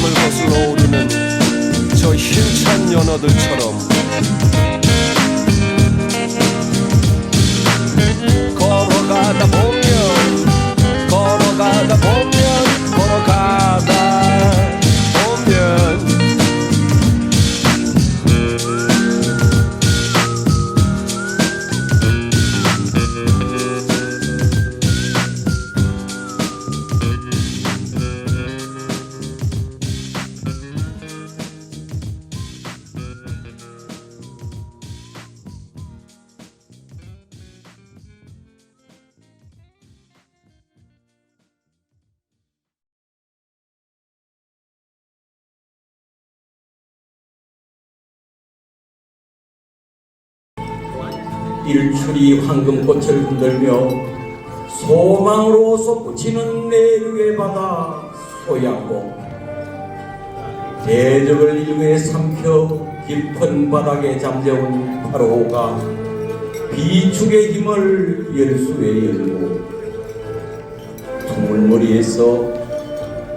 바람을 거슬러 오르는 저 힘찬 연어들처럼 걸어가다 보면 걸어가다 보면 걸어가다 보면 일출이 황금꽃을 흔들며 소망으로 솟구치는 내륙의 바다 소양봉, 대적을 일구에 삼켜 깊은 바닥에 잠재운 파로가 비축의 힘을 열수에 열고 두물머리에서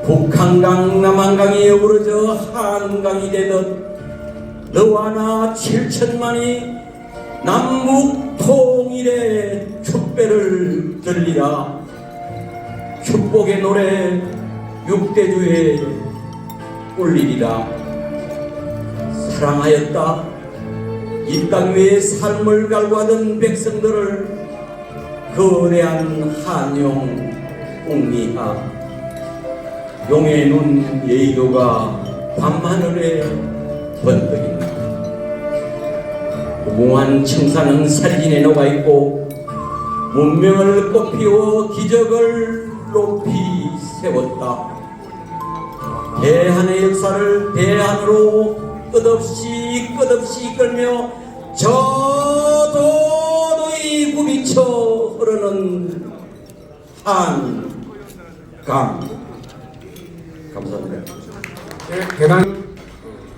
북한강 남한강이 어우러져 한강이 되듯 너와 나 7천만이 남북 통일의 축배를 들리라. 축복의 노래 육대주에 울리리라. 사랑하였다. 이 땅 위에 삶을 갈구하던 백성들을 거대한 한용 웅리하 용의 눈 예의도가 밤하늘에 번뜩인다. 무궁한 청사는 살진에 녹아있고 문명을 꽃피워 기적을 높이 세웠다. 대한의 역사를 대한으로 끝없이 이끌며 저 도도히 굽이쳐 흐르는 한강. 감사합니다. 네, 대단히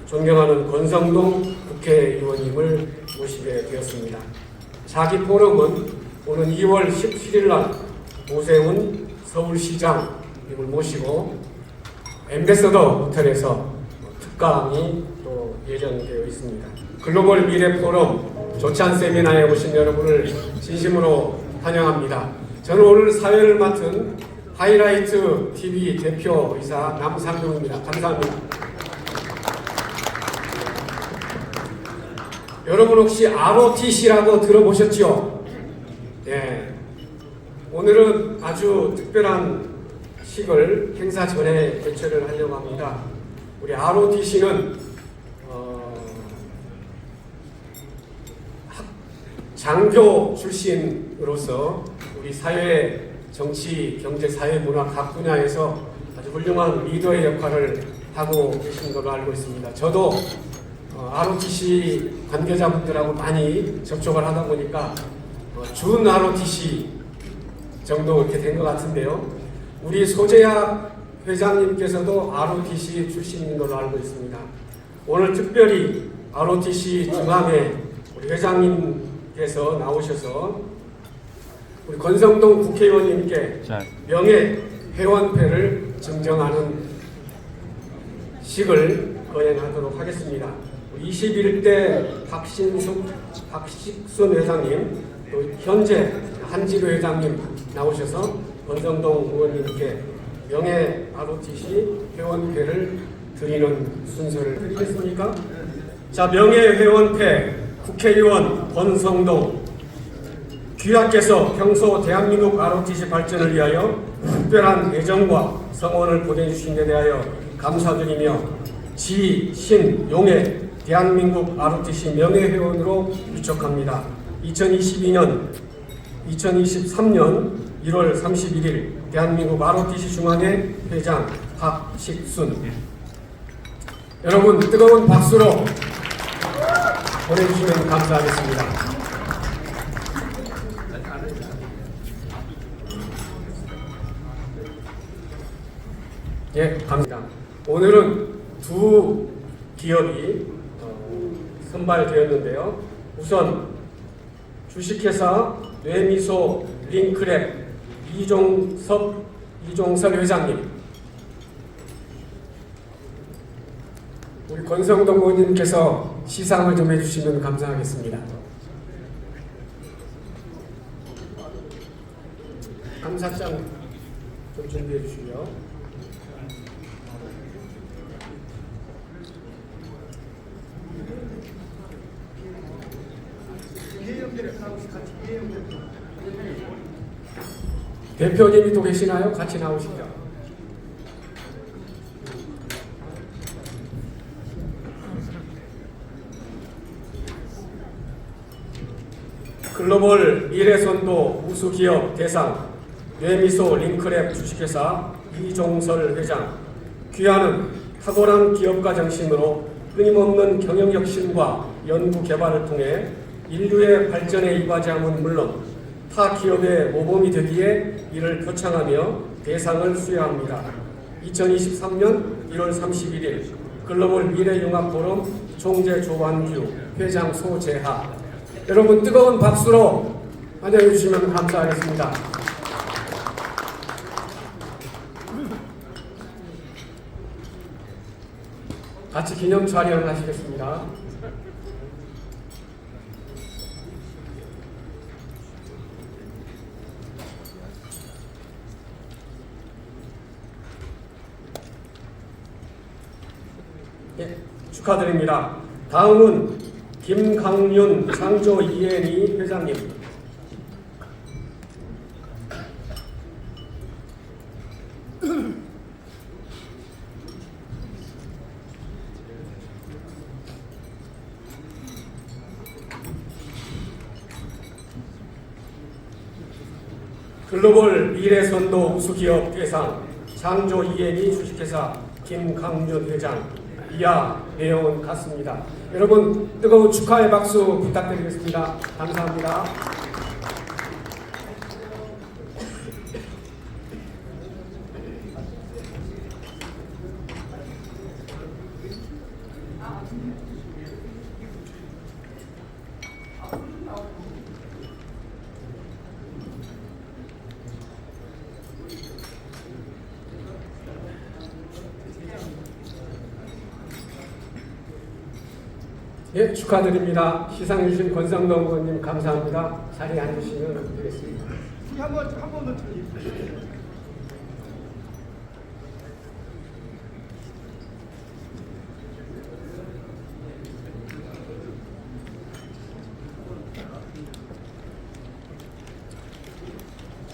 존경하는 권성동 국회의원님을 모시게 되었습니다. 자기 포럼은 오는 2월 17일 날 오세훈 서울시장님을 모시고 엠베서더 호텔에서 특강이 또 예정되어 있습니다. 글로벌 미래 포럼 조찬 세미나에 오신 여러분을 진심으로 환영합니다. 저는 오늘 사회를 맡은 하이라이트 TV 대표이사 남상용입니다. 감사합니다. 여러분 혹시 ROTC라고 들어보셨지요? 네. 오늘은 아주 특별한 식을 행사 전에 개최를 하려고 합니다. 우리 ROTC는 장교 출신으로서 우리 사회, 정치, 경제, 사회, 문화 각 분야에서 아주 훌륭한 리더의 역할을 하고 계신 걸로 알고 있습니다. 저도 ROTC 관계자분들하고 많이 접촉을 하다 보니까 준 ROTC 정도 이렇게 된 것 같은데요. 우리 소재학 회장님께서도 ROTC 출신인 걸로 알고 있습니다. 오늘 특별히 ROTC 중앙회 우리 회장님께서 나오셔서 우리 권성동 국회의원님께 명예 회원패를 증정하는 식을 거행하도록 하겠습니다. 21대 박식순 회장님, 또 현재 한지로 회장님 나오셔서 권성동 의원님께 명예 ROTC 회원패를 드리는 순서를 드리겠습니까? 자, 명예 회원패 국회의원 권성동, 귀하께서 평소 대한민국 ROTC 발전을 위하여 특별한 애정과 성원을 보내주신 데 대하여 감사드리며 지신용의 대한민국 ROTC 명예회원으로 유촉합니다. 2023년 1월 31일 대한민국 ROTC 중앙회 회장 박식순. 여러분 뜨거운 박수로 보내주시면 감사하겠습니다. 예, 감사합니다. 오늘은 두 기업이 선발되었는데요. 우선 주식회사 뇌미소 링크랩 이종섭 회장님, 우리 권성동 의원님께서 시상을 좀 해주시면 감사하겠습니다. 감사장 좀 준비해 주시고요. 대표님이 또 계시나요? 같이 나오시죠. 글로벌 미래선도 우수기업 대상 뇌미소 링크랩 주식회사 이종설 회장, 귀하는 탁월한 기업가 정신으로 끊임없는 경영혁신과 연구개발을 통해 인류의 발전에 이바지함은 물론 타 기업의 모범이 되기에 이를 표창하며 대상을 수여합니다. 2023년 1월 31일 글로벌 미래융합포럼 총재 조완규, 회장 소재하. 여러분 뜨거운 박수로 환영해 주시면 감사하겠습니다. 같이 기념 촬영을 하시겠습니다. 예, 축하드립니다. 다음은 김강윤 창조 이엔이 회장님. 글로벌 미래선도 우수기업 대상 창조 이엔이 주식회사 김강윤 회장. 이하 내용은 같습니다. 여러분 뜨거운 축하의 박수 부탁드리겠습니다. 감사합니다. 예, 축하드립니다. 시상해주신 권성동 의원님 감사합니다. 자리에 앉으시면 되겠습니다. 한번 더 드릴게요.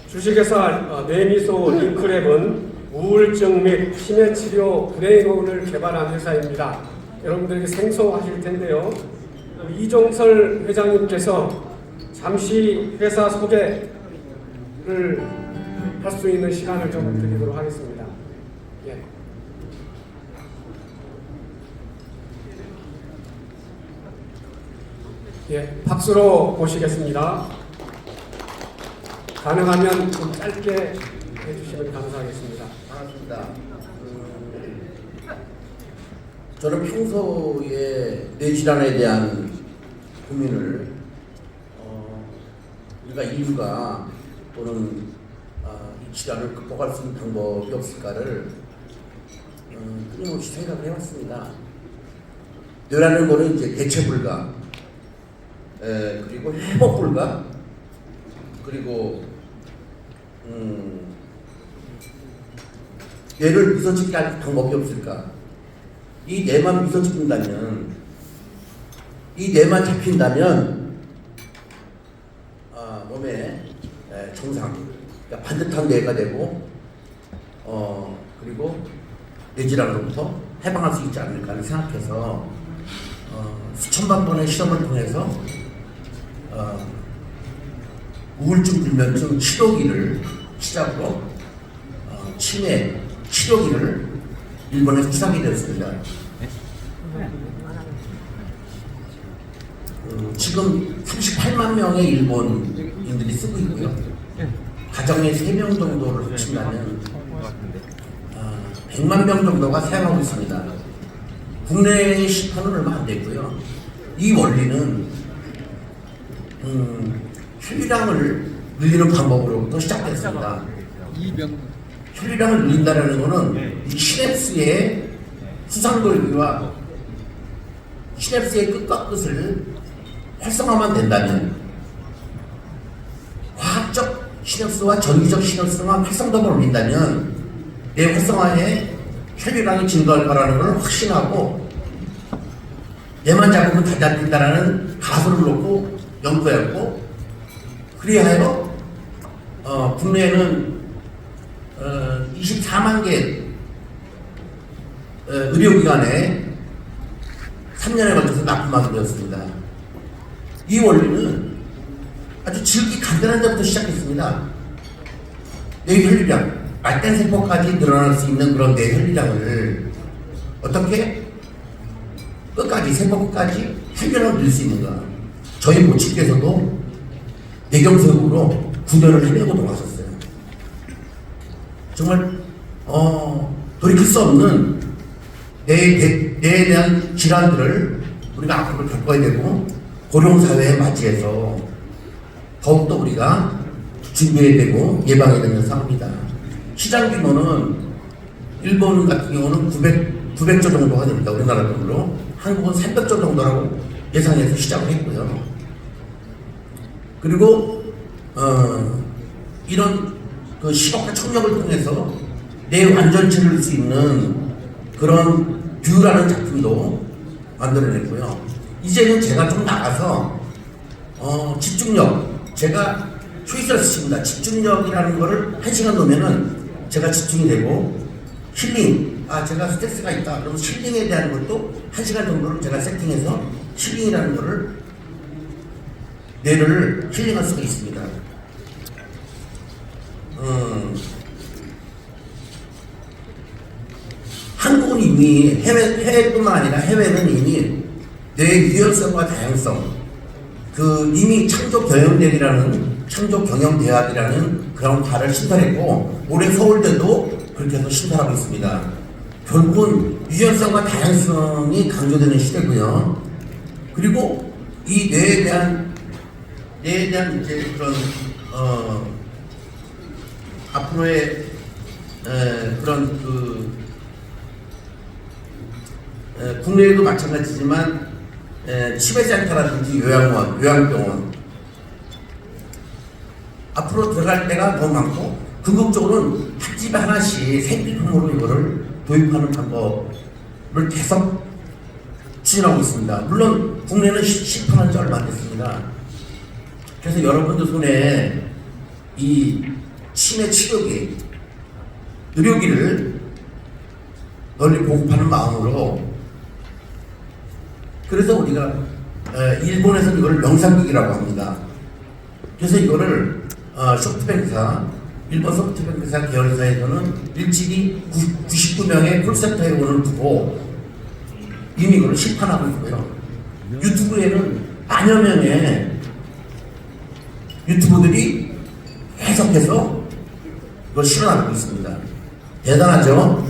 주식회사 뇌미소 링크랩은 우울증 및 치매 치료 브레인온을 개발한 회사입니다. 여러분들에게 생소하실 텐데요. 이종설 회장님께서 잠시 회사 소개를 할 수 있는 시간을 좀 드리도록 하겠습니다. 예. 예, 박수로 모시겠습니다. 가능하면 좀 짧게 해주시면 감사하겠습니다. 반갑습니다. 저는 평소에 뇌질환에 대한 고민을 우리가 인류가 또는 이 질환을 극복할 수 있는 방법이 없을까를 끊임없이 생각을 해왔습니다. 뇌라는 거는 이제 대체 불가, 그리고 회복 불가, 그리고 뇌를 미소짓게 할 방법이 없을까? 이 뇌만 미소짓는다면, 이 뇌만 잡힌다면 몸에 정상, 그러니까 반듯한 뇌가 되고 그리고 뇌질환으로부터 해방할 수 있지 않을까 하는 생각해서 수천만 번의 실험을 통해서 우울증 불면증 치료기를 시작으로 치매 치료기를 일본에서 시작이 되었습니다. 지금 38만 명의 일본인들이 쓰고 있고요. 가정에 3명 정도를 합친다면 100만 명 정도가 사용하고 있습니다. 국내의 시판은 얼마 안 됐고요. 이 원리는 혈류량을 늘리는 방법으로부터 시작됐습니다. 혈류량을 늘린다는 것은 이 시냅스의 수상돌기와 시냅스의 끝과 끝을 활성화만 된다면 화학적 시냅스와 전기적 시냅스가 활성도를 올린다면 내 활성화에 혈류량이 증가할 거라는 걸 확신하고 얘만 잡으면 다 잡힌다라는 가설을 놓고 연구했고 그리하여 국내에는 24만 개 의료기관에 3년에 걸쳐서 납품하게 되었습니다. 이 원리는 아주 지극히 간단한 데부터 시작했습니다. 뇌 혈류량, 말단 세포까지 늘어날 수 있는 그런 뇌 혈류량을 어떻게 끝까지 세포 끝까지 혈류량을 늘릴 수 있는가? 저희 모친께서도 뇌경색으로 9년을 해내고 돌아가셨어요. 정말 돌이킬 수 없는 뇌에 대한 질환들을 우리가 앞으로 겪어야 되고 고령사회에 맞이해서 더욱더 우리가 준비해야 되고 예방해야 되는 상황입니다. 시장 규모는 일본 같은 경우는 900조 정도가 됩니다. 우리나라 돈으로. 한국은 300조 정도라고 예상해서 시작을 했고요. 그리고 이런 그 시각과 청력을 통해서 내 완전체를 줄 수 있는 그런 뷰라는 작품도 만들어냈고요. 이제는 제가 좀 나가서 집중력, 제가 초이스를 쓰십니다. 집중력이라는 거를 1시간 놓으면은 제가 집중이 되고 힐링, 제가 스트레스가 있다 그러면 힐링에 대한 것도 1시간 정도를 제가 세팅해서 힐링이라는 거를 뇌를 힐링할 수가 있습니다. 한국은 이미 해외뿐만 아니라 해외는 이미 뇌 유연성과 다양성, 이미 창조경영대학이라는 그런 과를 신설했고 올해 서울대도 그렇게 해서 신설하고 있습니다. 결국은 유연성과 다양성이 강조되는 시대고요. 그리고 이 뇌에 대한 이제 그런 앞으로의 그런 국내에도 마찬가지지만 치매센터라든지 요양병원 앞으로 들어갈 때가 더 많고 궁극적으로는 한 집에 하나씩 생필품으로 이거를 도입하는 방법을 계속 추진하고 있습니다. 물론 국내는 시판한 지 얼마 안 됐습니다. 그래서 여러분들 손에 이 치매 치료기, 의료기를 널리 보급하는 마음으로 그래서 우리가 일본에서는 이거를 명상기기라고 합니다. 그래서 이거를 소프트뱅크사, 일본 소프트뱅크사 계열사에서는 일찍이 99명의 콜센터 회원을 두고 이미 이걸 시판하고 있고요. 유튜브에는 만여 명의 유튜브들이 계속해서 이걸 실현하고 있습니다. 대단하죠?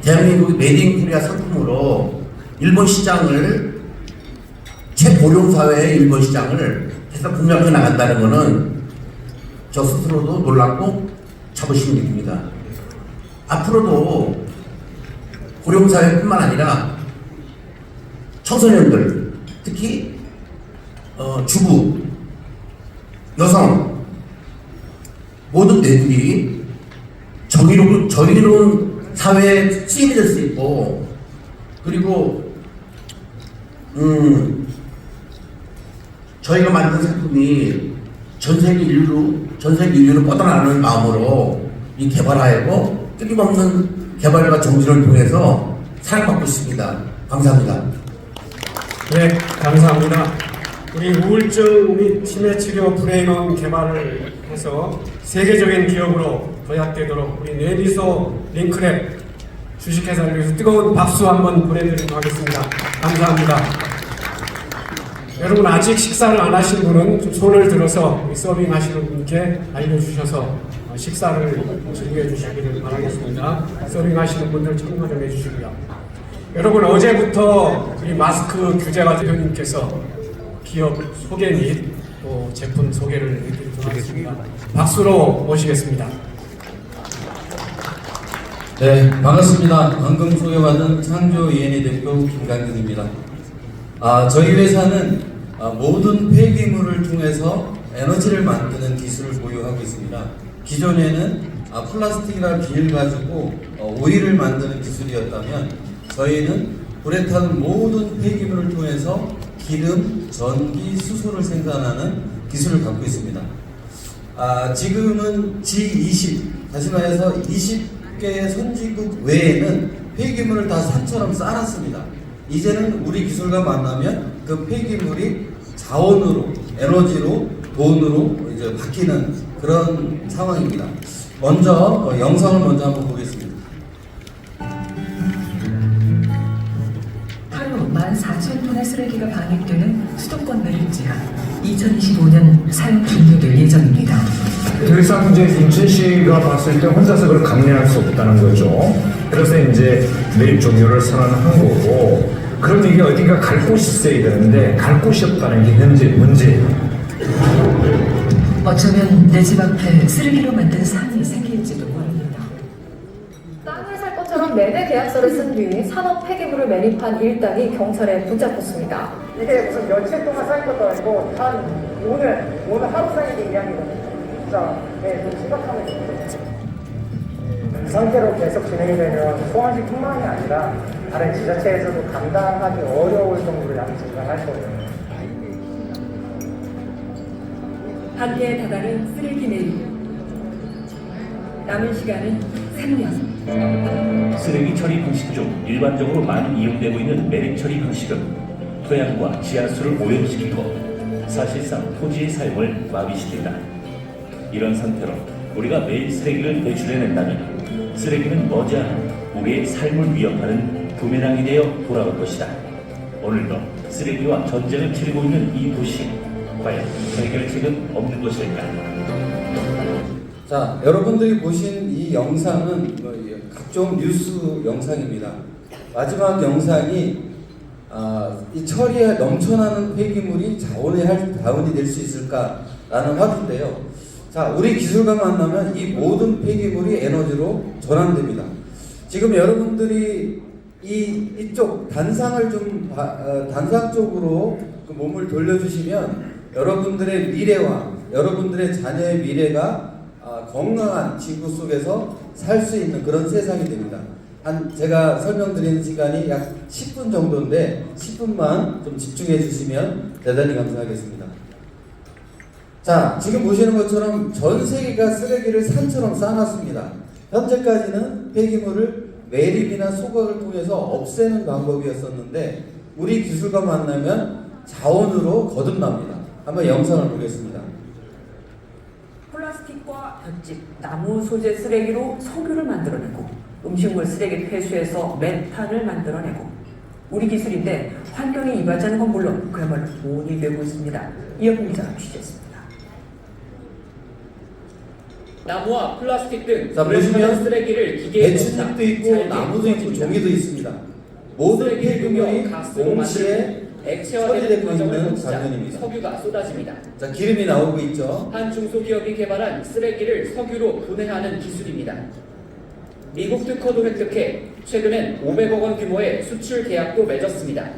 대한민국이 메이드 인 코리아 상품으로 일본 시장을 최고령사회의 일본 시장을 계속 공략해 나간다는 것은 저 스스로도 놀랍고 자부심 느낍니다. 앞으로도 고령사회뿐만 아니라 청소년들, 특히 주부, 여성 모든 뇌들이 정의로운 사회에 쓰임이 될 수 있고 그리고 저희가 만든 상품이 전 세계 인류로 뻗어나가는 마음으로 이 개발하였고 끊임없는 개발과 정진을 통해서 사랑받고 있습니다. 감사합니다. 네, 감사합니다. 우리 우울증 및 치매 치료 브레인원 개발을 해서 세계적인 기업으로 도약되도록 우리 뇌미소 링크랩 주식회사를 위해서 뜨거운 박수 한번 보내드리도록 하겠습니다. 감사합니다. 여러분 아직 식사를 안 하신 분은 좀 손을 들어서 우리 서빙하시는 분께 알려주셔서 식사를 즐겨주시기를 바라겠습니다. 서빙하시는 분들 참고 좀 해주시고요. 여러분 어제부터 우리 마스크 규제가 대표님께서 기업 소개 및 또 제품 소개를 해드리도록 하겠습니다. 박수로 모시겠습니다. 네, 반갑습니다. 방금 소개받은 창조 ENA 대표 김강근입니다. 저희 회사는 모든 폐기물을 통해서 에너지를 만드는 기술을 보유하고 있습니다. 기존에는 플라스틱이나 비닐 가지고 오일을 만드는 기술이었다면 저희는 불에 타는 모든 폐기물을 통해서 기름, 전기, 수소를 생산하는 기술을 갖고 있습니다. 지금은 G20, 다시 말해서 20개의 선진국 외에는 폐기물을 다 산처럼 쌓았습니다. 이제는 우리 기술과 만나면 그 폐기물이 자원으로, 에너지로, 돈으로 이제 바뀌는 그런 상황입니다. 먼저 영상을 먼저 한번 보겠습니다. 하루 14,000톤의 쓰레기가 방입되는 수도권 매립지가 2025년 사용 종료될 예정입니다. 더 이상 이제 인천시가 봤을 때 혼자서 그걸 감내할 수 없다는 거죠. 그래서 이제 매입 종료를 선언한 거고, 그럼 이게 어딘가 갈 곳이 있어야 되는데 갈 곳이 없다는 게 현재 문제예요. 어쩌면 내 집 앞에 쓰레기로 만든 산이 생길지도 모릅니다. 땅을 살 것처럼 매매 계약서를 쓴 뒤 산업 폐기물을 매립한 일당이 경찰에 붙잡혔습니다. 이게 무슨 며칠 동안 쌓인 것도 아니고 한 오늘 하루 쌓인 게 이야기거든요. 진짜 좀 심각함을 느끼죠. 이 상태로 계속 진행이 되면 포항시뿐만이 아니라 다른 지자체에서도 감당하기 어려울 정도로 양이 증가할 거예요. 한계에 다다른 쓰레기 매립. 남은 시간은 3년. 쓰레기 처리 방식 중 일반적으로 많이 이용되고 있는 매립 처리 방식은 토양과 지하수를 오염시키고 사실상 토지의 사용을 마비시킨다. 이런 상태로 우리가 매일 쓰레기를 배출해낸다면 쓰레기는 머지않아 우리의 삶을 위협하는 부메랑이 되어 돌아올 것이다. 오늘도 쓰레기와 전쟁을 치르고 있는 이 도시, 과연 해결책은 없는 것일까? 자, 여러분들이 보신 이 영상은 각종 뉴스 영상입니다. 마지막 영상이 이 처리에 넘쳐나는 폐기물이 자원이 될 수 있을까라는 화두인데요. 자, 우리 기술과 만나면 이 모든 폐기물이 에너지로 전환됩니다. 지금 여러분들이 이쪽 단상을 좀 단상 쪽으로 그 몸을 돌려주시면 여러분들의 미래와 여러분들의 자녀의 미래가 건강한 지구 속에서 살 수 있는 그런 세상이 됩니다. 제가 설명드리는 시간이 약 10분 정도인데 10분만 좀 집중해 주시면 대단히 감사하겠습니다. 자, 지금 보시는 것처럼 전 세계가 쓰레기를 산처럼 쌓아놨습니다. 현재까지는 폐기물을 매립이나 소각을 통해서 없애는 방법이었었는데 우리 기술과 만나면 자원으로 거듭납니다. 한번 영상을 보겠습니다. 플라스틱과 볏짚, 나무 소재 쓰레기로 석유를 만들어내고 음식물 쓰레기 폐수에서 메탄을 만들어내고 우리 기술인데 환경에 이바지 하는 건 물론 그야말로 돈이 되고 있습니다. 이어폰 기자가 취재했습니다. 나무와 플라스틱 등 자, 보시면 쓰레기를 기계에 배추잎도 있고 나무도 있고 종이도 있습니다. 모든 폐기물이 동시에 처리되고 있는 장면입니다. 석유가 쏟아집니다. 자, 기름이 나오고 있죠. 한 중소기업이 개발한 쓰레기를 석유로 분해하는 기술입니다. 미국 특허도 획득해 최근엔 500억 원 규모의 수출 계약도 맺었습니다.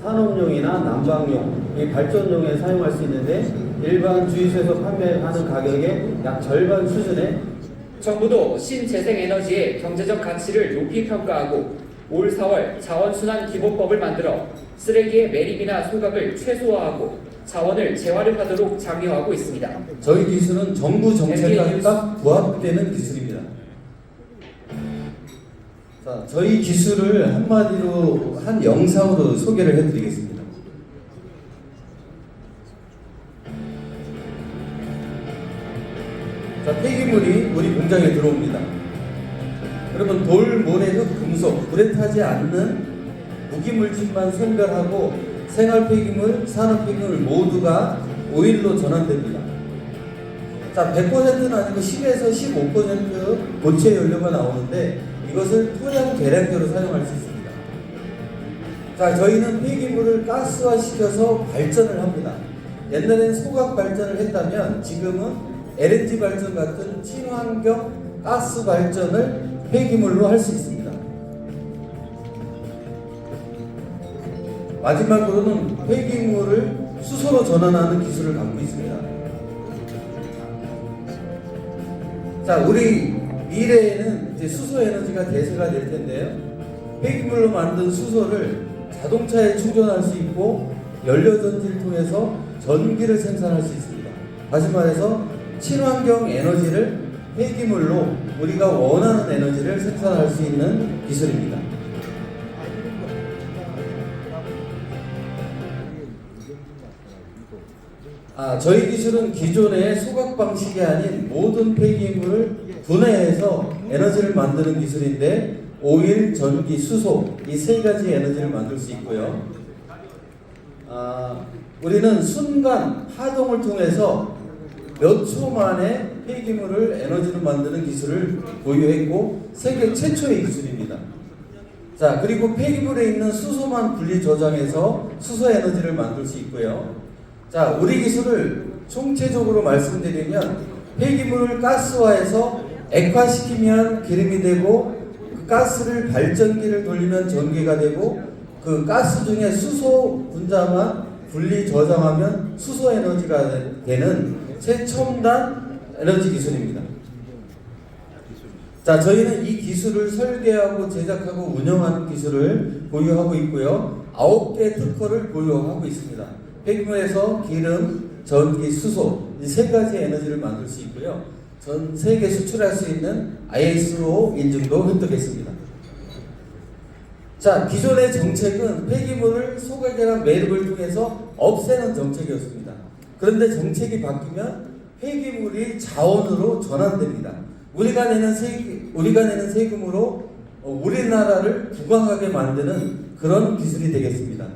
산업용이나 난방용, 이 발전용에 사용할 수 있는데 일반 주유소에서 판매하는 가격의 약 절반 수준에 정부도 신재생에너지의 경제적 가치를 높이 평가하고 올 4월 자원순환기본법을 만들어 쓰레기의 매립이나 소각을 최소화하고 자원을 재활용하도록 장려하고 있습니다. 저희 기술은 정부 정책과 딱 부합되는 기술입니다. 자, 저희 기술을 한마디로 한 영상으로 소개를 해드리겠습니다. 자, 폐기물이 우리 공장에 들어옵니다. 그러면 돌, 모래, 흙, 금속, 불에 타지 않는 무기물질만 선별하고 생활 폐기물, 산업 폐기물 모두가 오일로 전환됩니다. 자, 100%는 아니고 10에서 15% 고체 연료가 나오는데 이것을 토양 계량기로 사용할 수 있습니다. 자, 저희는 폐기물을 가스화시켜서 발전을 합니다. 옛날에는 소각 발전을 했다면 지금은 LNG 발전 같은 친환경 가스 발전을 폐기물로 할 수 있습니다. 마지막으로는 폐기물을 수소로 전환하는 기술을 갖고 있습니다. 자, 우리 미래에는 이제 수소 에너지가 대세가 될 텐데요. 폐기물로 만든 수소를 자동차에 충전할 수 있고 연료 전지를 통해서 전기를 생산할 수 있습니다. 다시 말해서 친환경 에너지를 폐기물로 우리가 원하는 에너지를 생산할 수 있는 기술입니다. 저희 기술은 기존의 소각 방식이 아닌 모든 폐기물을 분해해서 에너지를 만드는 기술인데 오일, 전기, 수소 이 세 가지 에너지를 만들 수 있고요. 우리는 순간 파동을 통해서 몇 초 만에 폐기물을 에너지로 만드는 기술을 보유했고 세계 최초의 기술입니다. 자, 그리고 폐기물에 있는 수소만 분리 저장해서 수소 에너지를 만들 수 있고요. 자, 우리 기술을 총체적으로 말씀드리면 폐기물을 가스화해서 액화시키면 기름이 되고 그 가스를 발전기를 돌리면 전기가 되고 그 가스 중에 수소 분자만 분리 저장하면 수소 에너지가 되는 최첨단 에너지 기술입니다. 자, 저희는 이 기술을 설계하고 제작하고 운영하는 기술을 보유하고 있고요. 9개 특허를 보유하고 있습니다. 폐기물에서 기름, 전기, 수소 이 세 가지 에너지를 만들 수 있고요. 전 세계 수출할 수 있는 ISO 인증도 획득했습니다. 자, 기존의 정책은 폐기물을 소각이나 매립을 통해서 없애는 정책이었습니다. 그런데 정책이 바뀌면 폐기물이 자원으로 전환됩니다. 우리가 내는 세금으로 우리나라를 부강하게 만드는 그런 기술이 되겠습니다.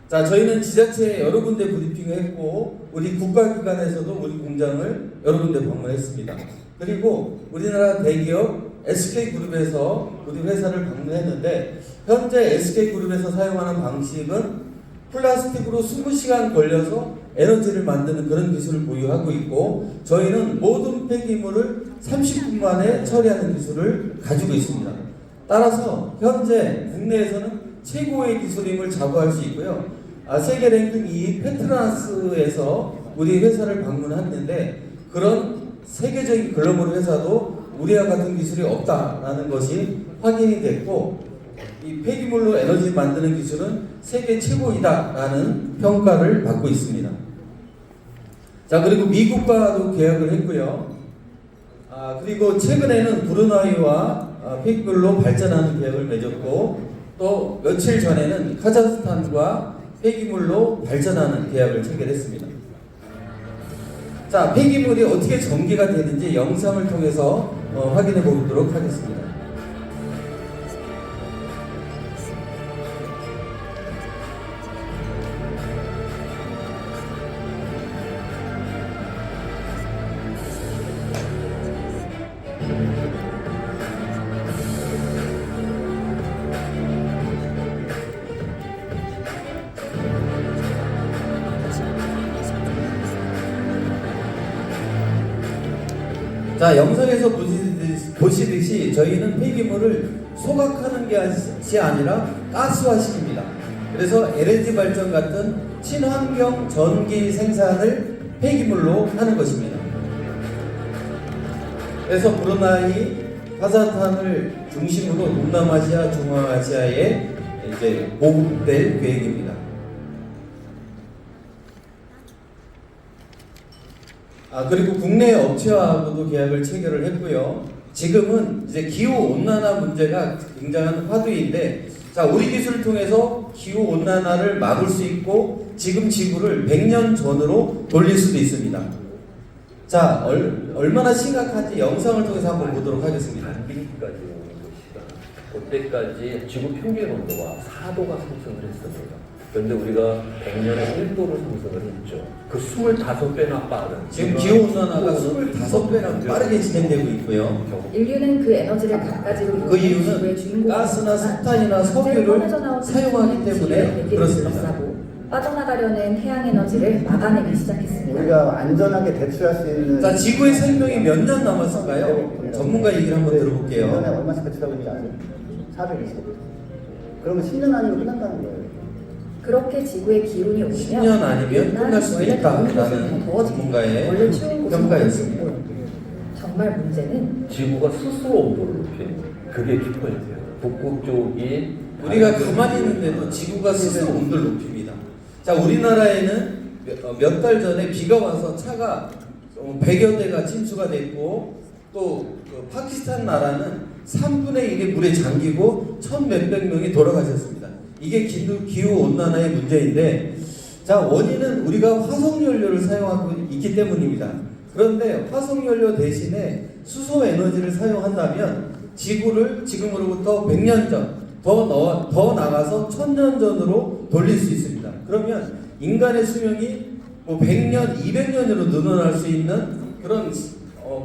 자, 저희는 지자체에 여러 군데 브리핑을 했고 우리 국가기관에서도 우리 공장을 여러 군데 방문했습니다. 그리고 우리나라 대기업 SK그룹에서 우리 회사를 방문했는데 현재 SK그룹에서 사용하는 방식은 플라스틱으로 20시간 걸려서 에너지를 만드는 그런 기술을 보유하고 있고 저희는 모든 폐기물을 30분 만에 처리하는 기술을 가지고 있습니다. 따라서 현재 국내에서는 최고의 기술임을 자부할 수 있고요. 세계 랭킹 2위 페트라스에서 우리 회사를 방문했는데 그런 세계적인 글로벌 회사도 우리와 같은 기술이 없다라는 것이 확인이 됐고 이 폐기물로 에너지 만드는 기술은 세계 최고이다라는 평가를 받고 있습니다. 자, 그리고 미국과도 계약을 했고요. 그리고 최근에는 브루나이와 폐기물로 발전하는 계약을 맺었고 또 며칠 전에는 카자흐스탄과 폐기물로 발전하는 계약을 체결했습니다. 자, 폐기물이 어떻게 전기가 되는지 영상을 통해서 확인해 보도록 하겠습니다. 자, 영상에서 보시듯이 저희는 폐기물을 소각하는 것이 아니라 가스화시킵니다. 그래서 LNG 발전 같은 친환경 전기 생산을 폐기물로 하는 것입니다. 그래서 브루나이, 카자흐스탄을 중심으로 동남아시아, 중앙아시아에 이제 보급될 계획입니다. 그리고 국내 업체와도 계약을 체결을 했고요. 지금은 이제 기후 온난화 문제가 굉장한 화두인데, 자, 우리 기술을 통해서 기후 온난화를 막을 수 있고 지금 지구를 100년 전으로 돌릴 수도 있습니다. 자, 얼마나 심각한지 영상을 통해서 한번 보도록 하겠습니다. 미리까지 오는 것이다. 그때까지 지구 평균 온도가 4도가 상승을 했습니다. 그런데 우리가 100년에 1도를 상승을 했죠. 그 25배나 빠른. 지금 기후온난화가 25배나 빠르게 진행되고 있고요. 인류는 그 에너지를 갖가지로 그 이유는 가스나 석탄이나 석유를 사용하기 때문에 그렇습니다. 빠져나가려는 태양 에너지를 막아내기 시작했습니다. 우리가 안전하게 대출할 수 있는. 자, 지구의 생명이 몇 년 남았을까요? 전문가 얘기를 한번 들어볼게요. 1년에 얼마씩 대출하고 있는지 아세요? 420억. 그러면 10년 아니면 끝난다는 거예요. 그렇게 지구의 기온이 오르면 10년 아니면 끝날 수도 있다라는 전문가의 평가였습니다. 정말 문제는 지구가 스스로 온도를 높이는 그게 키포인트예요. 북극 쪽이 우리가 가만히 있는데도 지구가 스스로 온도를 높입니다. 자, 우리나라에는 몇 달 전에 비가 와서 차가 100여 대가 침수가 됐고, 또 파키스탄 나라는 3분의 1이 물에 잠기고 1,몇백 명이 돌아가셨습니다. 이게 기후온난화의 문제인데, 자, 원인은 우리가 화석연료를 사용하고 있기 때문입니다. 그런데 화석연료 대신에 수소에너지를 사용한다면 지구를 지금으로부터 100년 전, 더 나가서 1000년 전으로 돌릴 수 있습니다. 그러면 인간의 수명이 뭐 100년, 200년으로 늘어날 수 있는 그런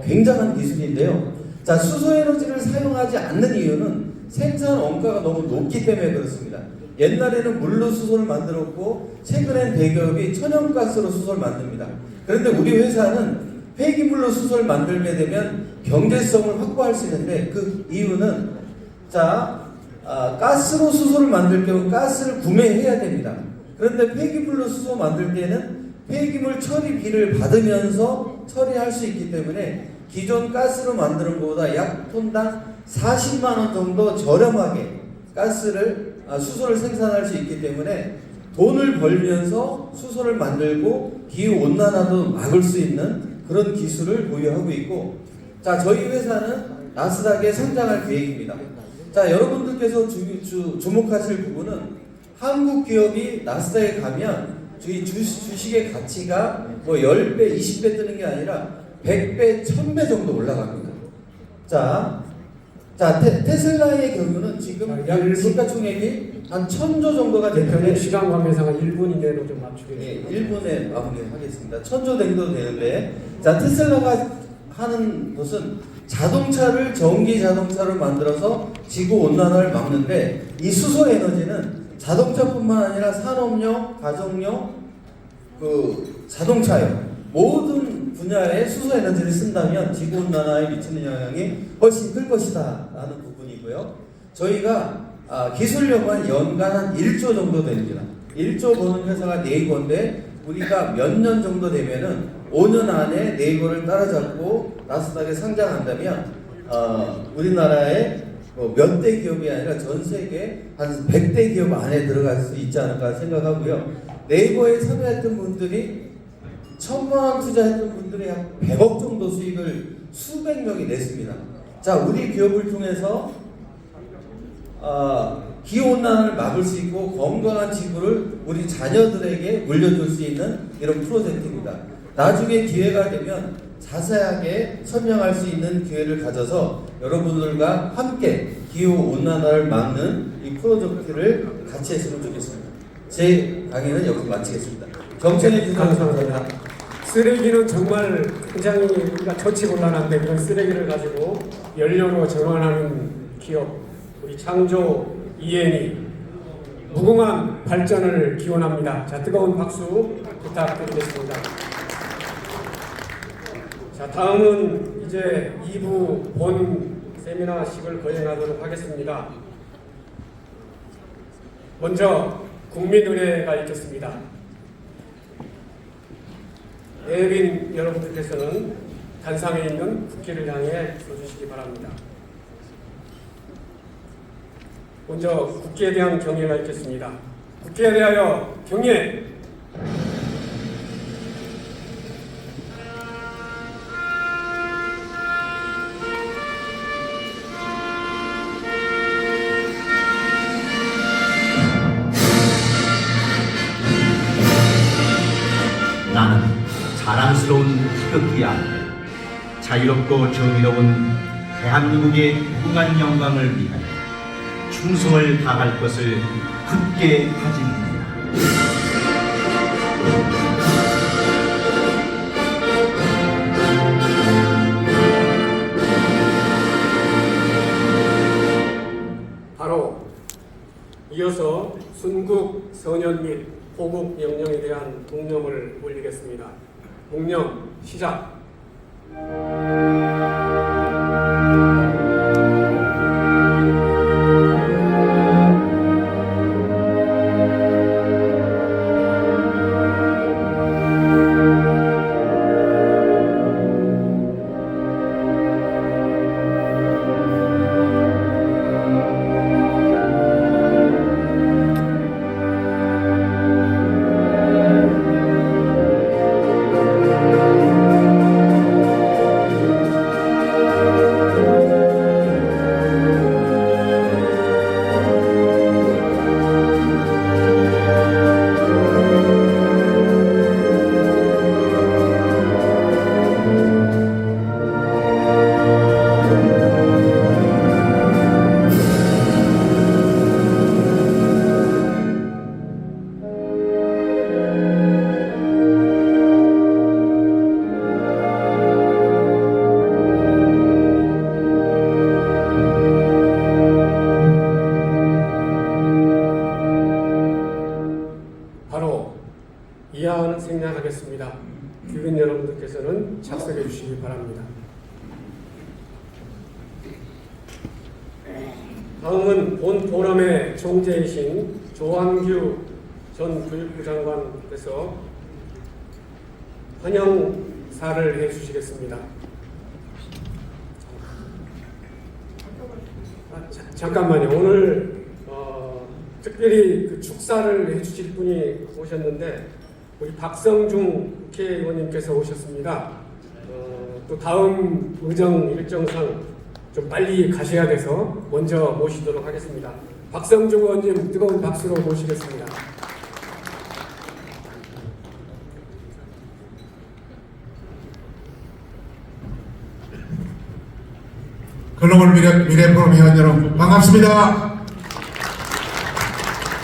굉장한 기술인데요. 자, 수소에너지를 사용하지 않는 이유는 생산 원가가 너무 높기 때문에 그렇습니다. 옛날에는 물로 수소를 만들었고 최근엔 대기업이 천연가스로 수소를 만듭니다. 그런데 우리 회사는 폐기물로 수소를 만들게 되면 경제성을 확보할 수 있는데, 그 이유는 가스로 수소를 만들 경우 가스를 구매해야 됩니다. 그런데 폐기물로 수소 만들 때는 폐기물 처리비를 받으면서 처리할 수 있기 때문에 기존 가스로 만드는 것보다 약 톤당 40만 원 정도 저렴하게 수소를 생산할 수 있기 때문에 돈을 벌면서 수소를 만들고 기후온난화도 막을 수 있는 그런 기술을 보유하고 있고, 자, 저희 회사는 나스닥에 상장할 계획입니다. 자, 여러분들께서 주목하실 부분은 한국 기업이 나스닥에 가면 저희 주식의 가치가 뭐 10배, 20배 뜨는 게 아니라 100배, 1000배 정도 올라갑니다. 자, 테슬라의 경우는 지금 시가총액이 한 1000조 정도가 되는데, 시간 관계상 1분 이내로 좀 맞추겠습니다. 1분에 마무리하겠습니다. 1000조 정도 되는데, 자, 테슬라가 하는 것은 자동차를 전기 자동차로 만들어서 지구 온난화를 막는데, 이 수소 에너지는 자동차뿐만 아니라 산업용, 가정용, 자동차용 모든 분야에 수소 에너지를 쓴다면 지구 온난화에 미치는 영향이 훨씬 클 것이다 라는 부분이고요. 저희가 기술력만 연간 한 1조 정도 됩니다. 1조 버는 회사가 네이버인데, 우리가 몇 년 정도 되면은 5년 안에 네이버를 따라잡고 나스닥에 상장한다면 우리나라의 몇 대 기업이 아니라 전 세계 한 100대 기업 안에 들어갈 수 있지 않을까 생각하고요. 네이버에 참여했던 분들이 1000만 원 투자했던 분들이 한 100억 정도 수익을 수백 명이 냈습니다. 자, 우리 기업을 통해서 기후온난화를 막을 수 있고 건강한 지구를 우리 자녀들에게 물려줄 수 있는 이런 프로젝트입니다. 나중에 기회가 되면 자세하게 설명할 수 있는 기회를 가져서 여러분들과 함께 기후온난화를 막는 이 프로젝트를 같이 했으면 좋겠습니다. 제 강의는 여기서 마치겠습니다. 정천해 주셔서 감사합니다. 쓰레기는 정말 굉장히 우리가 처치곤란한데, 그런 쓰레기를 가지고 연료로 전환하는 기업, 우리 창조 EN이 무궁한 발전을 기원합니다. 자, 뜨거운 박수 부탁드리겠습니다. 자, 다음은 이제 2부 본 세미나식을 거행하도록 하겠습니다. 먼저 국민의례가 있겠습니다. 내빈 여러분들께서는 단상에 있는 국기를 향해 서주시기 바랍니다. 먼저 국기에 대한 경례가 있겠습니다. 국기에 대하여 경례! 나는 자랑스러운 태극기 아래 자유롭고 정의로운 대한민국의 무궁한 영광을 위하여 충성을 다할 것을 굳게 다짐합니다. 바로 이어서 순국 선언 및 호국 명령에 대한 독념을 올리겠습니다. 독념 시작. 생략하겠습니다. 귀빈 여러분들께서는 작성해 주시기 바랍니다. 다음은 본 포럼의 총재이신 조한규 전 교육부 장관께서 환영사를 해주시겠습니다. 잠깐만요. 오늘 특별히 그 축사를 해주실 분이 오셨는데 우리 박성중 국회의원님께서 오셨습니다. 또 다음 의정 일정상 좀 빨리 가셔야 돼서 먼저 모시도록 하겠습니다. 박성중 의원님 뜨거운 박수로 모시겠습니다. 글로벌 미래 포럼 회원 여러분 반갑습니다.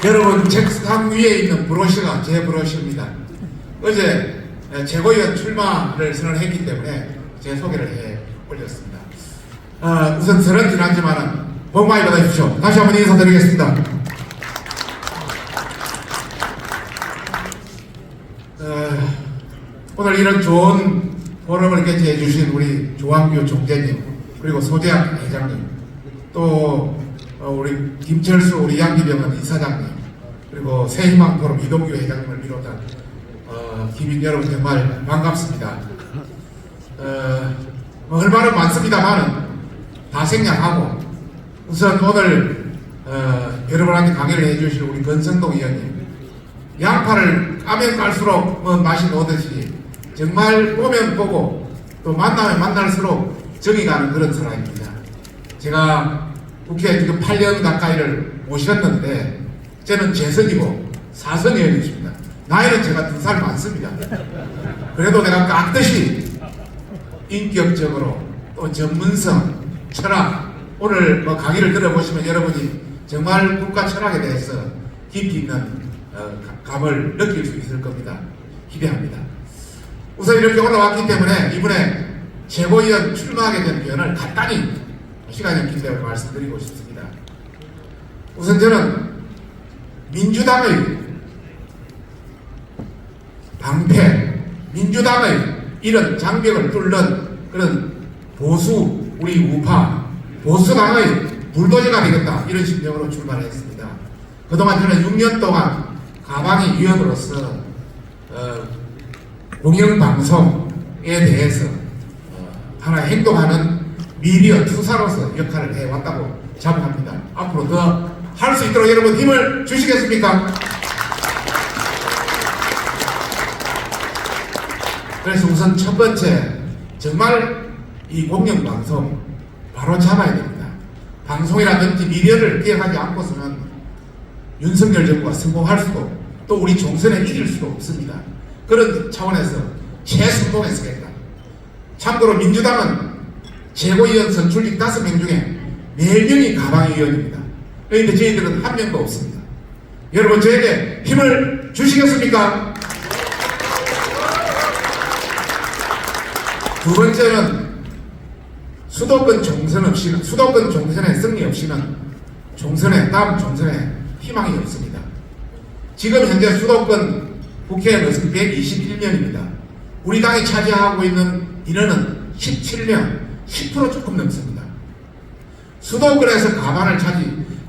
여러분 책상 위에 있는 브로셔가 제 브로셔입니다. 어제 최고위원 출마를 선언했기 때문에 제 소개를 해 올렸습니다. 우선 설은 지났지만은 복 많이 받아주십시오. 다시 한번 인사드리겠습니다. 오늘 이런 좋은 포럼을 개최해 주신 우리 조한규 총재님, 그리고 소재학 회장님, 또 우리 김철수 우리 양기병원 이사장님, 그리고 새희망 포럼 이동규 회장님을 비롯한 기민 여러분 정말 반갑습니다. 할 말은 많습니다만은 다 생략하고 우선 오늘 여러분한테 강의를 해주실 우리 권성동 의원님, 양파를 까면 깔수록 맛이 나듯이 정말 보면 보고 또 만나면 만날수록 정이 가는 그런 사람입니다. 제가 국회에 지금 8년 가까이를 모셨는데 저는 재선이고 4선 의원이십니다. 나이는 제가 2살 많습니다. 그래도 내가 깍듯이 인격적으로 또 전문성, 철학, 오늘 강의를 들어보시면 여러분이 정말 국가 철학에 대해서 깊이 있는 감을 느낄 수 있을 겁니다. 기대합니다. 우선 이렇게 올라왔기 때문에 이번에 최고위원 출마하게 된 표현을 간단히 시간이 없기 때문에 말씀드리고 싶습니다. 우선 저는 민주당의 방패, 민주당의 이런 장벽을 뚫는 그런 보수, 우리 우파, 보수당의 불도저가 되겠다, 이런 심정으로 출마를 했습니다. 그동안 저는 6년 동안 가방의 위원으로서 공영방송에 대해서 하나 행동하는 미디어 투사로서 역할을 해왔다고 자부합니다. 앞으로 더 할 수 있도록 여러분 힘을 주시겠습니까? 그래서 우선 첫 번째, 정말 이 공영방송 바로 잡아야 됩니다. 방송이라든지 미디어를 개혁하지 않고서는 윤석열 정부가 성공할 수도, 또 우리 총선에 이길 수도 없습니다. 그런 차원에서 최선봉에 서겠다. 참고로 민주당은 최고위원 선출직 5명 중에 4명이 가방위원입니다. 그런데 저희들은 1명도 없습니다. 여러분 저에게 힘을 주시겠습니까? 두 번째는 수도권 총선의 승리 없이는 다음 총선에 희망이 없습니다. 지금 현재 수도권 국회의원 121명입니다. 우리 당이 차지하고 있는 인원은 17명, 10% 조금 넘습니다. 수도권에서 가반을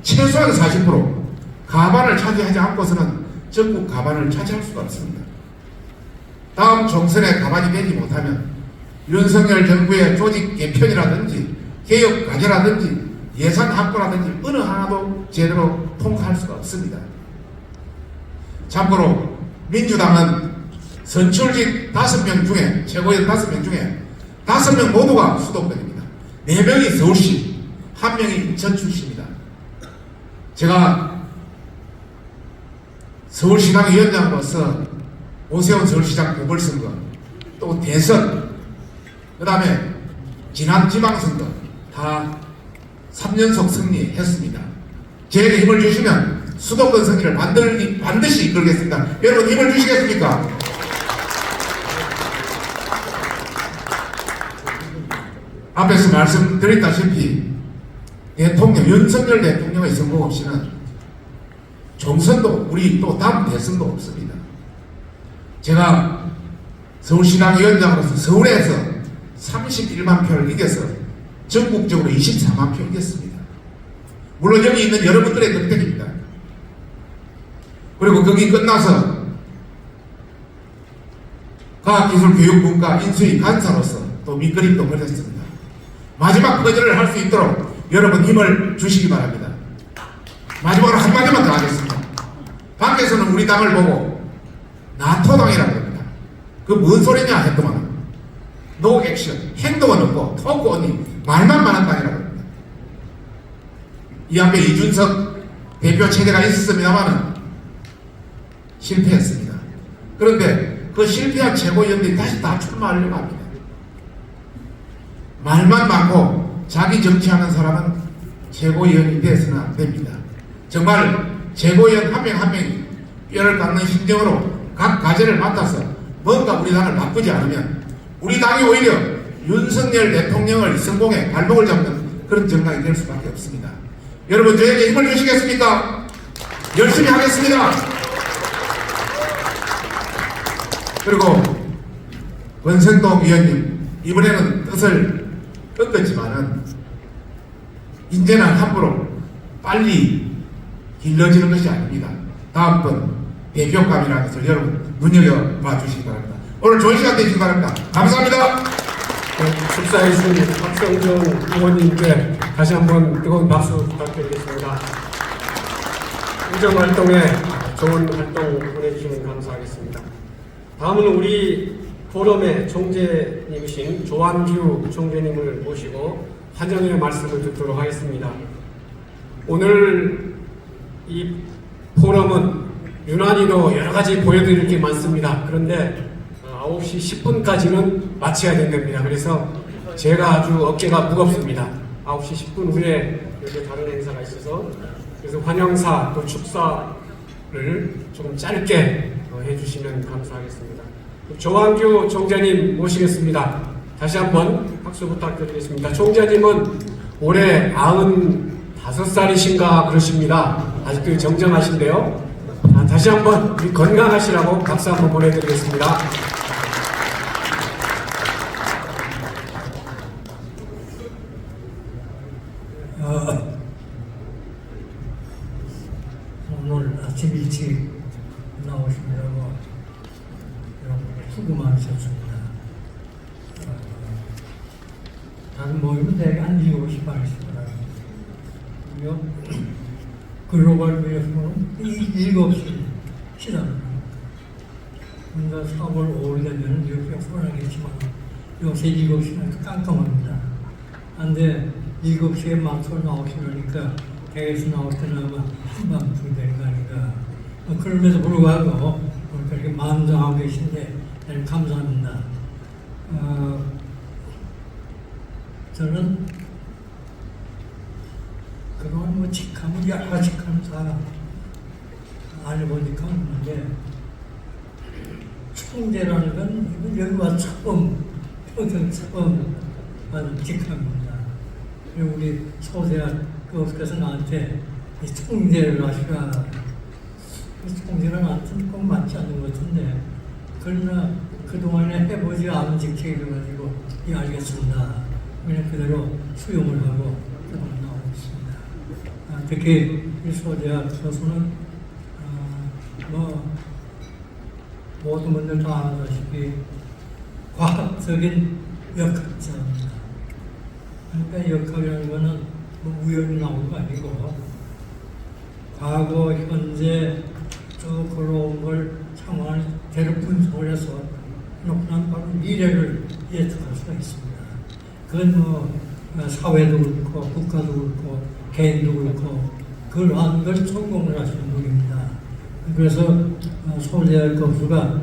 최소한 40%, 가반을 차지하지 않고서는 전국 가반을 차지할 수가 없습니다. 다음 총선에 가반이 되지 못하면 윤석열 정부의 조직 개편이라든지 개혁 과제라든지 예산 확보라든지 어느 하나도 제대로 통과할 수가 없습니다. 참고로 민주당은 선출직 5명 중에, 최고위원 5명 중에 5명 모두가 수도권입니다. 4명이 서울시, 1명이 인천 출시입니다. 제가 서울시당 위원장으로서 오세훈 서울시장 보궐선거, 또 대선, 그 다음에 지난 지방선거 다 3연속 승리했습니다. 저에게 힘을 주시면 수도권 승리를 반드시 이끌겠습니다. 여러분 힘을 주시겠습니까? 앞에서 말씀드렸다시피 윤석열 대통령의 성공 없이는 총선도, 우리 또 다음 대선도 없습니다. 제가 서울시당 위원장으로서 서울에서 31만 표를 이겨서 전국적으로 24만 표 이겼습니다. 물론 여기 있는 여러분들의 덕택입니다. 그리고 거기 끝나서 과학기술교육분과 인수위 간사로서 또 밑그림도 그렸습니다. 마지막 거절을 할 수 있도록 여러분 힘을 주시기 바랍니다. 마지막으로 한마디만 더 하겠습니다. 밖에서는 우리 당을 보고 나토당이라고 합니다. 그 뭔 소리냐 했더만 노 액션, 행동은 없고 토크 언니 말만 많은 당이라고 합니다. 이 앞에 이준석 대표 체제가 있었습니다만은 실패했습니다. 그런데 그 실패한 최고위원들이 다시 다 출마하려고 합니다. 말만 많고 자기 정치하는 사람은 최고위원이 돼서는 안 됩니다. 정말 최고위원 한 명 한 명이 뼈를 깎는 심정으로 각 과제를 맡아서 뭔가 우리 당을 바꾸지 않으면 우리 당이 오히려 윤석열 대통령을 성공에 발목을 잡는 그런 정당이 될 수밖에 없습니다. 여러분 저에게 힘을 주시겠습니까? 열심히 하겠습니다. 그리고 권성동 의원님 이번에는 뜻을 꺾었지만은 이제는 함부로 빨리 길러지는 것이 아닙니다. 다음번 대표감이라는 것을 여러분 눈여겨봐 주시기 바랍니다. 오늘 좋은 시간 되시기 바랍니다. 감사합니다. 축사해주신 박성준 의원님께 다시 한번 뜨거운 박수 부탁드리겠습니다. 의정활동에 좋은 활동 보내주시면 감사하겠습니다. 다음은 우리 포럼의 총재님이신 조한규 총재님을 모시고 환영의 말씀을 듣도록 하겠습니다. 오늘 이 포럼은 유난히도 여러 가지 보여드릴 게 많습니다. 그런데 9시 10분까지는 마쳐야 된답니다. 그래서 제가 아주 어깨가 무겁습니다. 9시 10분 후에 여기 다른 행사가 있어서 그래서 환영사 또 축사를 좀 짧게 해주시면 감사하겠습니다. 조한규 총재님 모시겠습니다. 다시 한번 박수 부탁드리겠습니다. 총재님은 올해 95살이신가 그러십니다. 아직도 정정하신데요. 다시 한번 우리 건강하시라고 박수 한번 보내드리겠습니다. 오늘 아침 일찍 나오시느라고 여러분 수고 많으셨습니다. 다른 모임은 대개 한 7시 반에 시작합니다. 글로벌 비즈니스는 7시 시작합니다. 뭔가 사업을 오래 되면 이렇게 불안하겠지만 요새 7시는 깜깜합니다. 그런데 7시에 막소 나오시려니까 대에서 나올 때는 아마 한밤중 되는 거 아닌가. 그럼에도 불구하고 오늘 그렇게 만장하고 계신데 감사합니다. 저는 그동안 뭐 직함을 여러 직함 다 알려보니까 없는데 총재라는 건 여기 와서 평생 처음 받은 직함입니다. 그리고 우리 소세야 그래서 나한테 이 총재를 하시라. 총재는 나한테는 꼭 맞지 않는 것 같은데 그러나 그동안에 해보지 않은 직책이라 가지고 알겠습니다. 그냥 그대로 수용을 하고 그동안 나오고 있습니다. 특히 이 소재학 교수는 모든 분들 다 아다시피 과학적인 역학자입니다. 그러니까 역학이라는 것은 우연히 나온 거 아니고 과거, 현재 쭉 걸어온 걸 상황을 대략 분석을 해서 놓고 난 바로 미래를 예측할 수가 있습니다. 그건 뭐 사회도 그렇고 국가도 그렇고 개인도 그렇고 그러한 걸 성공을 하시는 분입니다. 그래서 소재학 교수가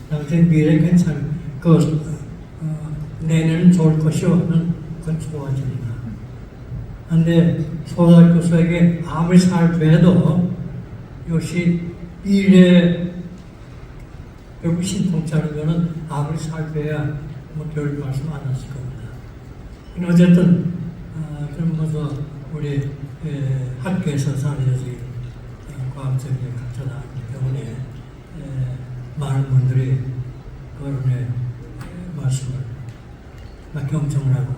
당신 미래 괜찮은 내년은 좋을 것이요. 그건 좋아집니다. 그런데 소재학 교수에게 암을 살펴도 역시 미래 결국 신통차는 거는 암을 살펴야 별 말씀 안 하실 겁니다. 어쨌든 그러면서 우리 학교에서 사례지 과학적인 가짜다기 때문에 많은 분들이 거론의 말씀을 경청을 하고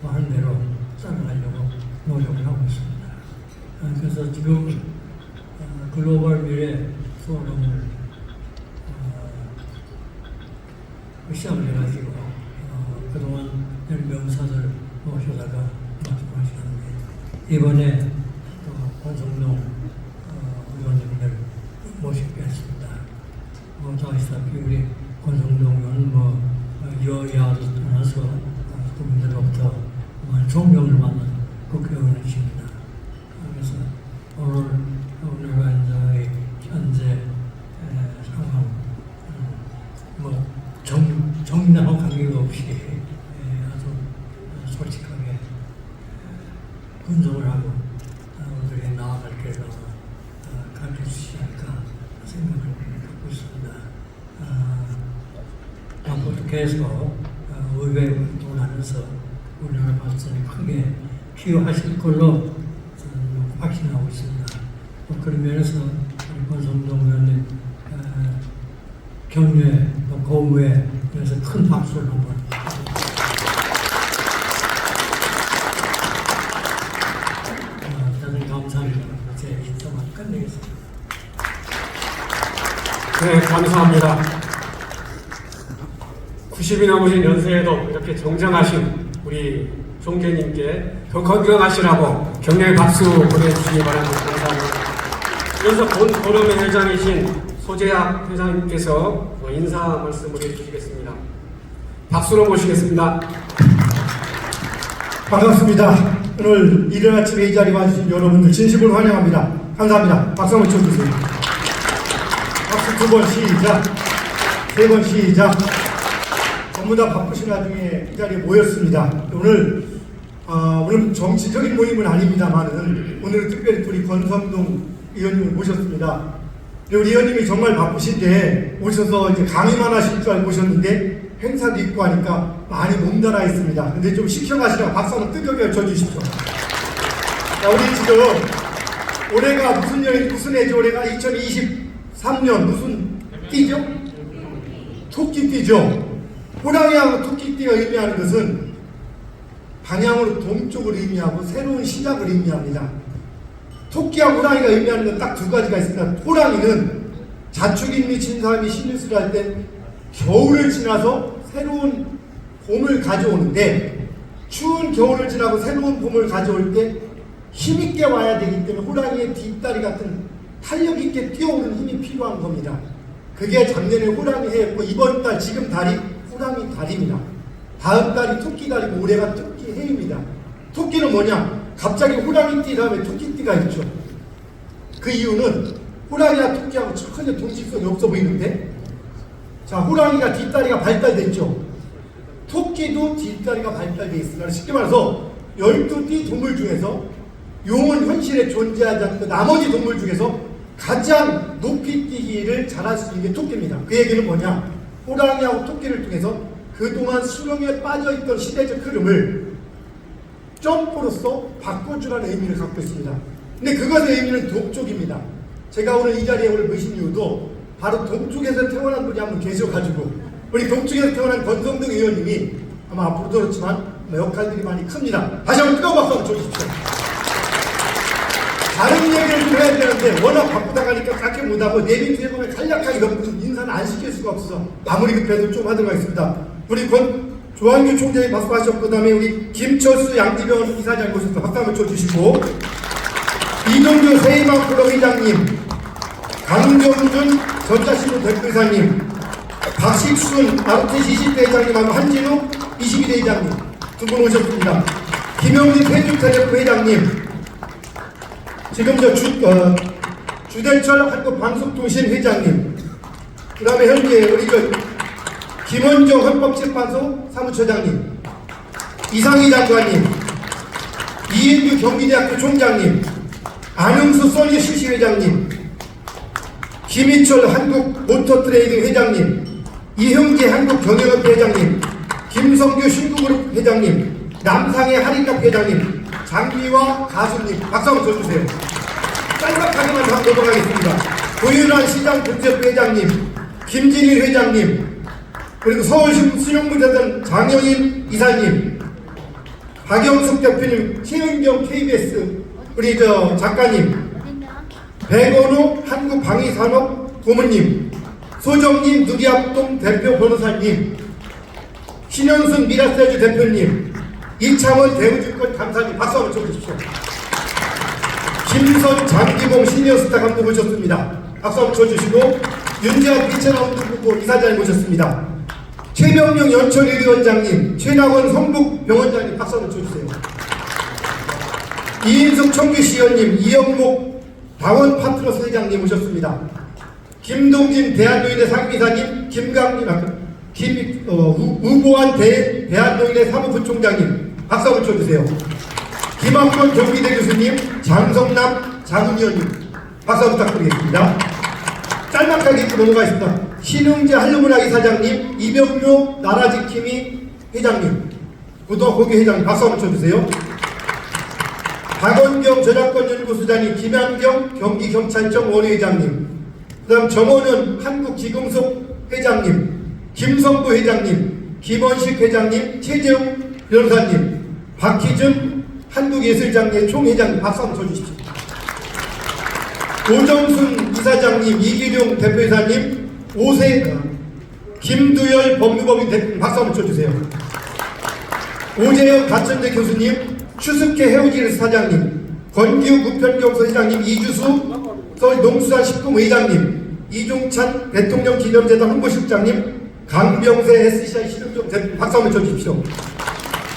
하는 대로 따라가려고 노력을 하고 있습니다. 그래서 지금 글로벌 미래 포럼을 시작을 해가지고 그동안 명사들 모셔다가 말씀하시는데 이번에 또 권성동 의원님들 모시겠습니다. 다 아시다시피 우리 권성동 의원은 여야를 떠나서 국민들로부터 존경을 받는 국회의원이십니다. 그래서 오늘의 현재 상황 정당하고 관계가 없이 아주 솔직하게 분석을 하고 우리가 나아갈 길을 가르쳐 주시지 않을까 생각을 갖고 있습니다. 앞으로 계속 의회 활동을 하면서 우리나라 발전에 크게 기여하실 걸로 저는 확신하고 있습니다. 그런 면에서 우리 권성동 의원님 격려에 또 고무에 그래서 큰 박수를 한번 대단히 감사합니다. 제 인사만 끝내겠습니다. 네, 감사합니다. 90이 넘으신 연세에도 이렇게 정정하신 우리 총재님께 더 건강하시라고 격려의 박수 보내주시기 바랍니다. 감사합니다. 그래서 본 포럼의 회장이신 소재학 회장님께서 인사 말씀을 해주시겠습니다. 박수로 모시겠습니다. 반갑습니다. 오늘 이른 아침에 이 자리에 와주신 여러분들 진심으로 환영합니다. 감사합니다. 박수 한번 쳐주세요. 박수 2번 시작. 3번 시작. 전부 다 바쁘신 와중에 이 자리에 모였습니다. 오늘 정치적인 모임은 아닙니다만은 오늘은 특별히 우리 권성동 의원님을 모셨습니다. 우리 의원님이 정말 바쁘신데 오셔서 이제 강의만 하실 줄 알고 오셨는데 행사도 있고 하니까 많이 몸달아 있습니다. 근데 좀 시켜가시라고 박수 한번 뜨겁게 쳐주십시오. 자, 우리 지금 올해가 무슨 해죠? 올해가 2023년 무슨 띠죠? 토끼띠죠. 호랑이하고 토끼띠가 의미하는 것은 방향으로 동쪽을 의미하고 새로운 시작을 의미합니다. 토끼와 호랑이가 의미하는 건 딱 2가지가 있습니다. 호랑이는 자축인 및 진사함이 신유수를 할 때 겨울을 지나서 새로운 봄을 가져오는데 추운 겨울을 지나고 새로운 봄을 가져올 때 힘있게 와야 되기 때문에 호랑이의 뒷다리 같은 탄력 있게 뛰어오는 힘이 필요한 겁니다. 그게 작년에 호랑이 해였고 이번 달 지금 달이 호랑이 달입니다. 다음 달이 토끼 달이고 올해가 토끼 해입니다. 토끼는 뭐냐? 갑자기 호랑이띠 다음에 토끼띠가 있죠. 그 이유는 호랑이와 토끼하고 전혀 동질성이 없어 보이는데 자, 호랑이가 뒷다리가 발달됐죠. 토끼도 뒷다리가 발달되어 있습니다. 쉽게 말해서 12띠 동물 중에서 용은 현실에 존재하지 않고 나머지 동물 중에서 가장 높이 뛰기를 잘할 수 있는 게 토끼입니다. 그 얘기는 뭐냐? 호랑이하고 토끼를 통해서 그동안 수렁에 빠져있던 시대적 흐름을 점프로서 바꿔주라는 의미를 갖고 있습니다. 근데 그것의 의미는 동쪽입니다. 제가 오늘 이 자리에 오늘 모신 이유도 바로 동쪽에서 태어난 분이 한 분 계셔가지고 우리 동쪽에서 태어난 권성동 의원님이 아마 앞으로도 그렇지만 역할들이 많이 큽니다. 다시 한번 뜨거운 박수 한번 쳐주십시오. 다른 얘기를 좀 해야 되는데 워낙 바쁘다 가니까 그렇게 못하고 내빈 보면 간략하게 몇 분 인사는 안 시킬 수가 없어서 아무리 급해도 좀 하도록 하겠습니다. 우리 조한규 총장이 말씀하셨고 그 다음에 우리 김철수 양지병원 이사장 모셔서 박수 한번 쳐주시고 이동규 세이망 프로 회장님, 강정준 전자신문 대표이사님, 박식순 아르테시 20대 회장님하고 한진우 22대 회장님 2분 오셨습니다. 김영진 팬주텔레프 회장님, 지금 주대철 한국방송통신 회장님, 그 다음에 현재 우리 김원정 헌법재판소 사무처장님, 이상희 장관님, 이인규 경기대학교 총장님, 안흥수 소니 실시회장님, 김희철 한국모터트레이딩 회장님, 이형재 한국경영협회 회장님, 김성규 신구그룹 회장님, 남상의 할인갑 회장님, 장미화 가수님 박수 한번 쳐주세요. 짤막하게만 하고 넘어가겠습니다. 고윤환 시장 군제부회장님, 김진일 회장님, 그리고 서울신용부재단 장영임 이사님, 박영숙 대표님, 최은경 KBS 우리 작가님, 백원호 한국방위산업 고문님, 소정님 누리합동 대표 변호사님, 신현순 미라세주 대표님, 이창원 대우증권 감사님 박수 한번 쳐주십시오. 김선 장기봉 시니어스타 감독 모셨습니다. 박수 한번 쳐주시고, 윤재학 비체라운드부고 이사장님 모셨습니다. 최병영 연철 의원장님, 최낙원 성북병원장님 박수 한번 쳐주세요. 이인숙 청주시의원님, 이영목 당원 파트너스 회장님 모셨습니다. 김동진 대한노인회 상임이사님, 우보환 대한노인회 사무부총장님 박수 한번 쳐주세요. 김학권 경기대 교수님, 장성남 장훈위원님 박수 부탁드리겠습니다. 짤막하게 입고 넘어가겠습니다. 신흥재 한류문화 이사장님, 이병료 나라지킴이 회장님, 고기 회장님 박수 한번 쳐주세요. 박원경 저작권연구소장님, 김양경 경기경찰청 원회장님, 그 다음 정원은 한국기금속 회장님, 김성부 회장님, 김원식 회장님, 최재웅 변호사님, 박희준 한국예술장례 총회장님 박수 한번 쳐주십시오. 오정순 이사장님, 이기룡 대표이사님, 김두열 법무법인 대표님 박수 한번 쳐주세요. 오재영 가천대 교수님, 추석회 해우질 사장님, 권기우 부편경서 회장님, 이주수 서울농수산식품 회장님, 이종찬 대통령 기념재단 홍보실장님, 강병세 SCI 실용적 대표님 박수 한번 쳐주십시오.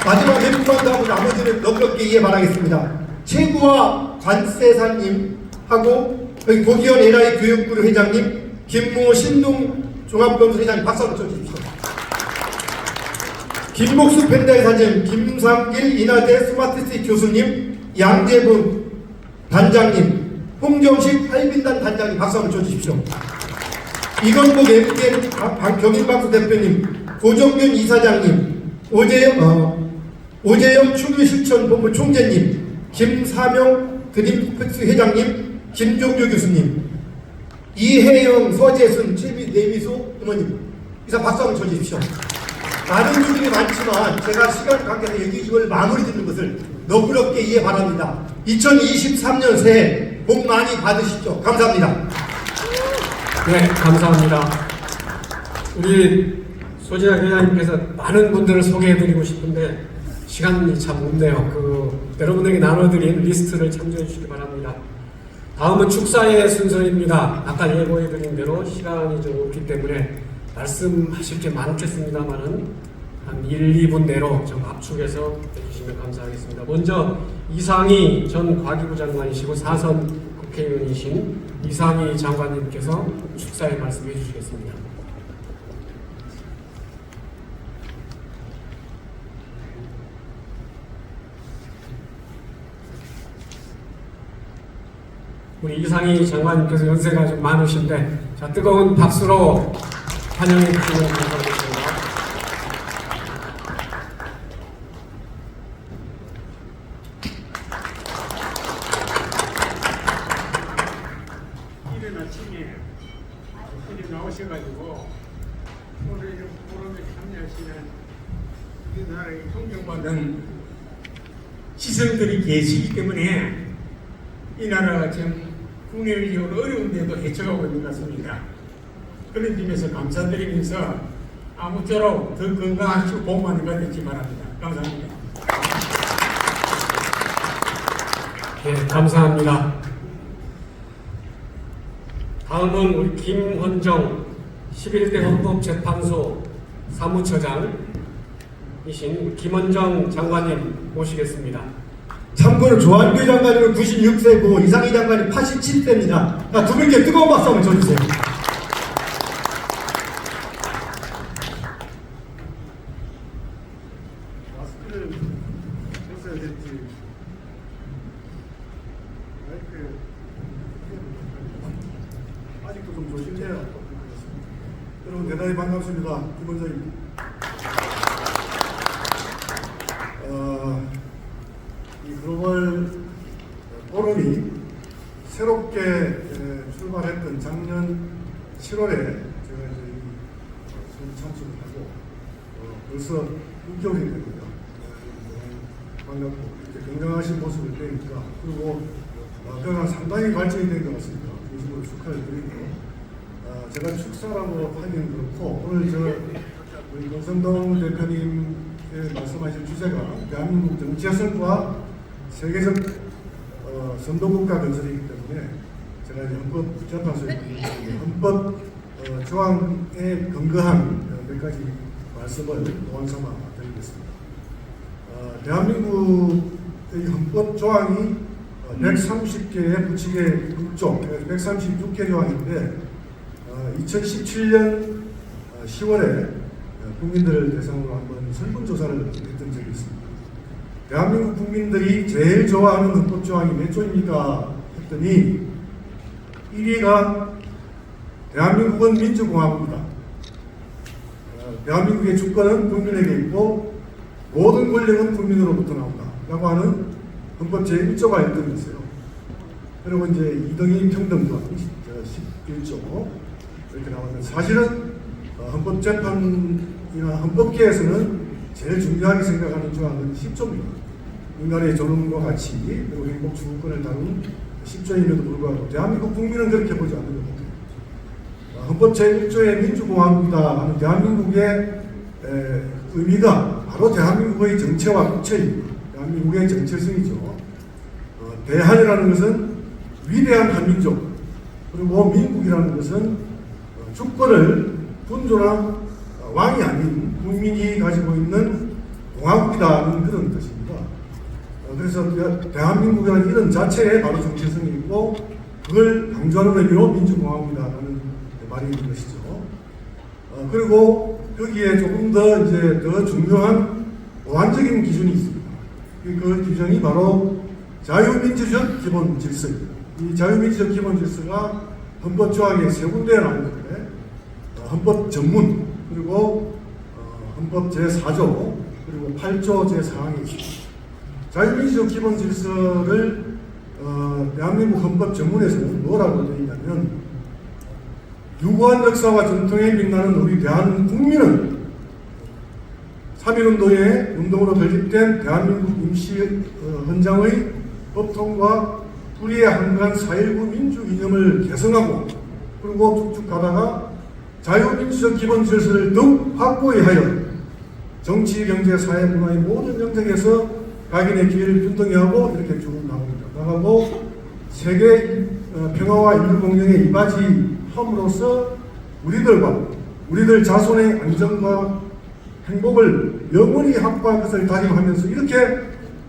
마지막 몇 분만 더 하고 나머지는 너그럽게 이해 바라겠습니다. 최구화 관세사님하고 여기 고기현 LI 교육부로 회장님, 김무호 신동 종합병수 회장님 박수 한번 쳐주십시오. 김복수 펜다의 사진, 김상길 인하대 스마트시티 교수님, 양재분 단장님, 홍정식 할빈단 단장님 박수 한번 쳐주십시오. 이건복 MTN 경인방수 대표님, 고정균 이사장님, 오재영 추구실천본부 총재님, 김사명 드림프스 회장님, 김종조 교수님, 이혜영 서재순 최내미소 어머님 이사 박수 한번 쳐주십시오. 많은 분들이 많지만 제가 시간 관계에서 얘기 중을 마무리 짓는 것을 너그럽게 이해 바랍니다. 2023년 새해 복 많이 받으십시오. 감사합니다. 네, 감사합니다. 우리 소재학 회장님께서 많은 분들을 소개해드리고 싶은데 시간이 참 없네요. 여러분에게 나눠드린 리스트를 참조해 주시기 바랍니다. 다음은 축사의 순서입니다. 아까 예고해드린 대로 시간이 좀 없기 때문에 말씀하실 게 많겠습니다만은 한 1, 2분 내로 좀 압축해서 해주시면 감사하겠습니다. 먼저 이상희 전 과기부 장관이시고 4선 국회의원이신 이상희 장관님께서 축사에 말씀해 주시겠습니다. 우리 이상희 장관님께서 연세가 좀 많으신데 자, 뜨거운 박수로 환영해 주시면 감사하겠습니다. 이른 아침에 이리 나오셔가지고 오늘 이 포럼에 참여하시는 우리나라의 존경받는 시선들이 계시기 때문에 이 나라가 지금 국내적으로 어려운데도 헤쳐가고 있는 것 같습니다. 그런 점에서 감사드리면서 아무쪼록 더 건강하시고 복 많이 받으시기 바랍니다. 감사합니다. 네, 감사합니다. 다음은 우리 김헌정 11대 헌법재판소 사무처장이신 김헌정 장관님 모시겠습니다. 참고로 조한규 장관은 96세고 이상희 장관이 87세입니다. 두 분께 뜨거운 박수 한번 쳐주세요. 마스크를 했어야 됐지. 아직도 좀 조심해야 여러분 대단히 반갑습니다. 김원장입니다. 이 글로벌 포럼이 새롭게 출발했던 작년 7월에 제가 이제 이 참석을 하고 벌써 6개월이 되고요. 반갑고 이렇게 건강하신 모습을 뵈니까 그리고 그가 상당히 발전이 된 것 같습니다. 진심으로 축하를 드리고 제가 축사라고 하기는 그렇고 오늘 우리 권성동 대표님의 말씀하신 주제가 대한민국 정체성과 세계적 선도국가 건설이기 때문에 제가 이제 헌법재판소에 헌법 조항에 근거한 몇 가지 말씀을 노안 삼아 드리겠습니다. 대한민국의 헌법 조항이 130개의 부칙의 6조, 136개 조항인데 2017년 10월에 국민들을 대상으로 한번 설문조사를 했던 적이 있습니다. 대한민국 국민들이 제일 좋아하는 헌법 조항이 몇 조입니까? 했더니 1위가 대한민국은 민주공화국이다. 대한민국의 주권은 국민에게 있고 모든 권력은 국민으로부터 나온다. 라고 하는 헌법 제1조가 1등이었어요. 그리고 이제 2등이 평등조항 11조 이렇게 나왔는데 사실은 헌법재판이나 헌법계에서는 제일 중요하게 생각하는 조항은 10조입니다. 인간의 존엄과 가치 그리고 행복 추구권을 다룬 10조임에도 불구하고 대한민국 국민은 그렇게 보지 않는 것 같아요. 헌법 제1조의 민주공화국이다 하는 대한민국의 의미가 바로 대한민국의 정체와 국체입니다. 대한민국의 정체성이죠. 대한이라는 것은 위대한 한민족, 그리고 민국이라는 것은 주권을 군주나 왕이 아닌 국민이 가지고 있는 공화국이라는 그런 뜻입니다. 그래서 대한민국이라는 이런 자체에 바로 정체성이 있고 그걸 강조하는 의미로 민주공화국이라는 말이 있는 것이죠. 그리고 여기에 조금 더 중요한 보완적인 기준이 있습니다. 그 기준이 바로 자유민주적 기본 질서입니다. 이 자유민주적 기본 질서가 헌법 조항에 세 군데에 나오는데 헌법 전문 그리고 헌법 제4조 그리고 8조 제4항이 있습니다. 자유민주적 기본 질서를 대한민국 헌법 전문에서는 뭐라고 되어 있냐면 유구한 역사와 전통에 빛나는 우리 대한국민은 3.1운동의 운동으로 결집된 대한민국 임시헌장의 법통과 우리의 한간 4.19 민주 이념을 개성하고 그리고 쭉쭉 가다가 자유민주적 기본 질서를 더욱 확고히 하여 정치, 경제, 사회, 문화의 모든 영역에서 각인의 기회를 균등히 하고 이렇게 쭉 나가고 세계 평화와 인류 공영에 이바지함으로써 우리들 자손의 안전과 행복을 영원히 확보할 것을 다짐하면서 이렇게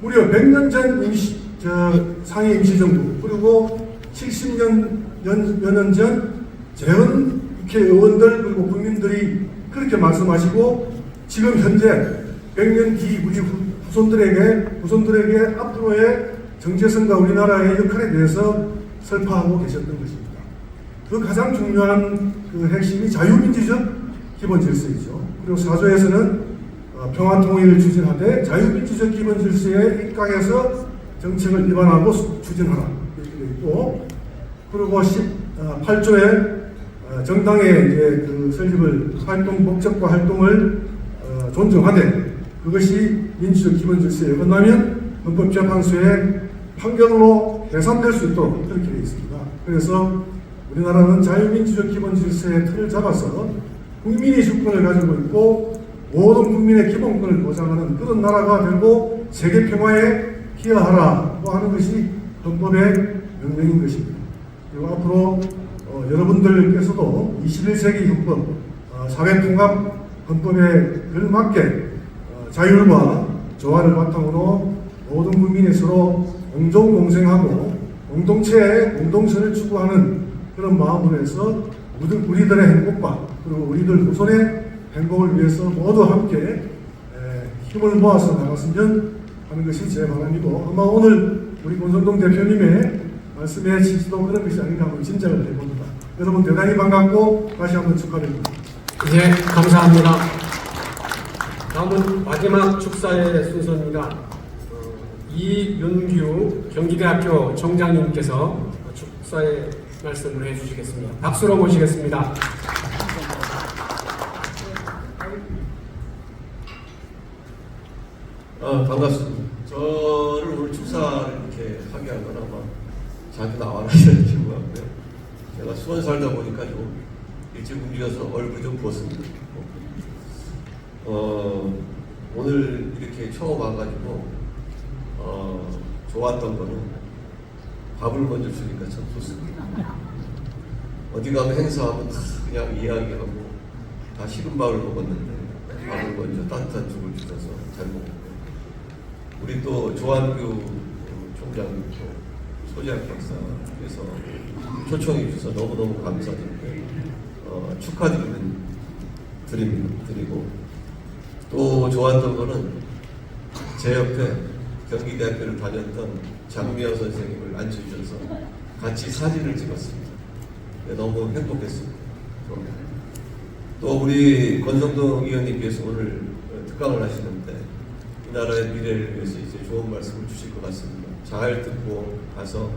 무려 100년 전 상해 임시정부 그리고 70여 년 전 재헌 국회의원들 그리고 국민들이 그렇게 말씀하시고 지금 현재 100년 뒤 우리 후손들에게 앞으로의 정체성과 우리나라의 역할에 대해서 설파하고 계셨던 것입니다. 그 가장 중요한 그 핵심이 자유민주적 기본 질서이죠. 그리고 4조에서는 평화통일을 추진하되 자유민주적 기본 질서에 입각해서 정책을 입안하고 추진하라 이렇게 되어 있고 그리고 8조에 정당의 이제 그 설립을 목적과 활동을 존중하되 그것이 민주적 기본 질서에 어긋나면 헌법재판소의 판결로 해산될 수 있도록 그렇게 되어 있습니다. 그래서 우리나라는 자유민주적 기본 질서의 틀을 잡아서 국민이 주권을 가지고 있고 모든 국민의 기본권을 보장하는 그런 나라가 되고 세계 평화에 기여하라고 하는 것이 헌법의 명령인 것입니다. 그리고 앞으로 여러분들께서도 21세기 헌법, 사회통합 헌법에 걸맞게 자율과 조화를 바탕으로 모든 국민이 서로 공존공생하고 공동체의 공동선을 추구하는 그런 마음으로 해서 우리들의 행복과 그리고 우리들 후손의 행복을 위해서 모두 함께 힘을 모아서 나갔으면 하는 것이 제 바람이고 아마 오늘 우리 권성동 대표님의 말씀에 지지도 그런 것이 아닌가 하고 짐작을 해봅니다. 여러분 대단히 반갑고 다시 한번 축하드립니다. 네, 감사합니다. 다음은 마지막 축사의 순서입니다. 이윤규 경기대학교 총장님께서 축사의 말씀을 해주시겠습니다. 박수로 모시겠습니다. 반갑습니다. 저를 오늘 축사를 이렇게 하게 한 건 아마 자주 나와라 이런 친구 같고요. 제가 수원 살다 보니까 좀 일찍 움직여서 얼굴 좀 부었습니다. 오늘 이렇게 처음 와가지고 좋았던 거는 밥을 먼저 주니까 참 좋습니다. 어디 가면 행사하면 다 그냥 이야기하고 다 식은 밥을 먹었는데 밥을 먼저 따뜻한 죽을 주셔서 잘 먹고, 우리 또 조한규 총장님도 소재학 박사께서 초청해 주셔서 너무너무 감사드리고 축하드리고, 또 좋았던 거는 제 옆에 경기대학교를 다녔던 장미연 선생님을 앉혀주셔서 같이 사진을 찍었습니다. 너무 행복했습니다. 또 우리 권성동 의원님께서 오늘 특강을 하시는데 이 나라의 미래를 위해서 이제 좋은 말씀을 주실 것 같습니다. 잘 듣고 가서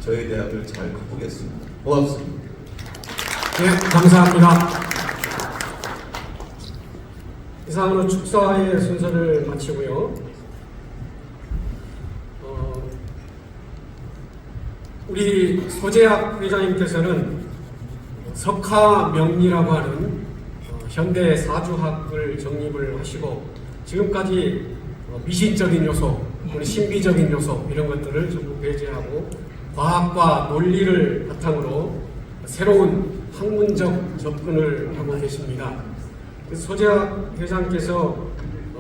저희 대학을 잘 커보겠습니다. 고맙습니다. 네, 감사합니다. 이상으로 축사의 순서를 마치고요. 우리 소재학 회장님께서는 석하명리라고 하는 현대 사주학을 정립을 하시고, 지금까지 미신적인 요소, 우리 신비적인 요소 이런 것들을 전부 배제하고 과학과 논리를 바탕으로 새로운 학문적 접근을 하고 계십니다. 소재학 회장께서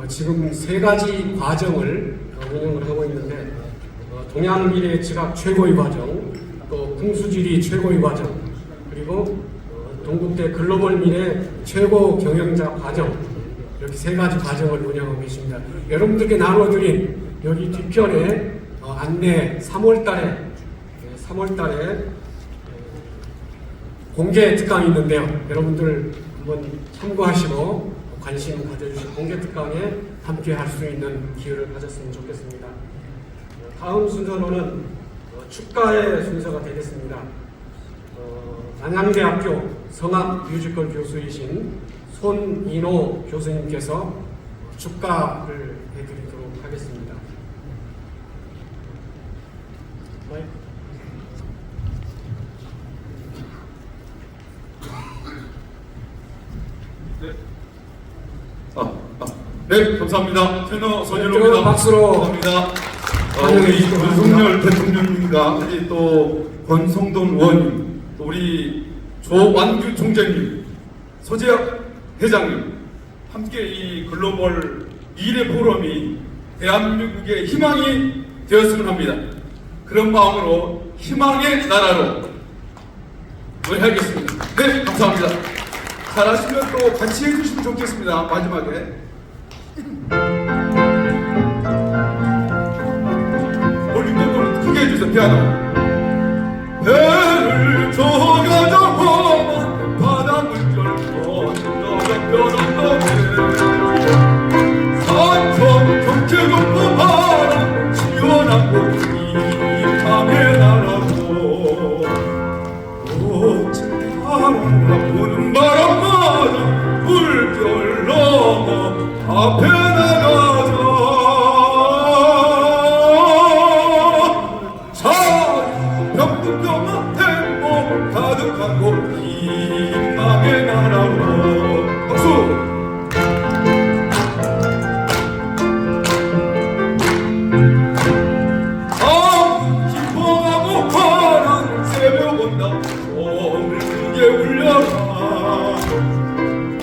지금 3가지 과정을 운영을 하고 있는데, 동양미래 지각 최고의 과정, 또 풍수지리 최고의 과정, 그리고 동국대 글로벌 미래 최고 경영자 과정, 이렇게 3가지 과정을 운영하고 계십니다. 여러분들께 나눠드린 여기 뒤편에 안내 3월달에 공개 특강이 있는데요. 여러분들 한번 참고하시고 관심 가져주신 공개 특강에 함께 할 수 있는 기회를 가졌으면 좋겠습니다. 다음 순서로는 축가의 순서가 되겠습니다. 안양대학교 성악 뮤지컬 교수이신 손인호 교수님께서 축가를 해드리도록 하겠습니다. 네, 감사합니다. 테너 손인호입니다. 박수로 감사합니다. 우리 윤석열 대통령님과 또 권성동 의원님, 또 우리 조완규 총장님, 소재학 회장님, 함께 이 글로벌 미래 포럼이 대한민국의 희망이 되었으면 합니다. 그런 마음으로 희망의 나라로 노래하겠습니다. 네, 감사합니다. 잘하시면 또 같이 해주시면 좋겠습니다. 마지막에 볼륨 좀 크게 해주세요. 피아노. 배를 저가져 바람을 쩔고 너가 변한다네. 산천 경제 높고 바람 시원한 곳이 밤의 나라고, 꽃을 바라보는 바람마다 물결 넘어 앞에 나가자. 자유평등과 행복 가득한 곳 희망의 나라로. 박수. 기뻐하고 파란 새벽 온다. 소음을 크게 울려라.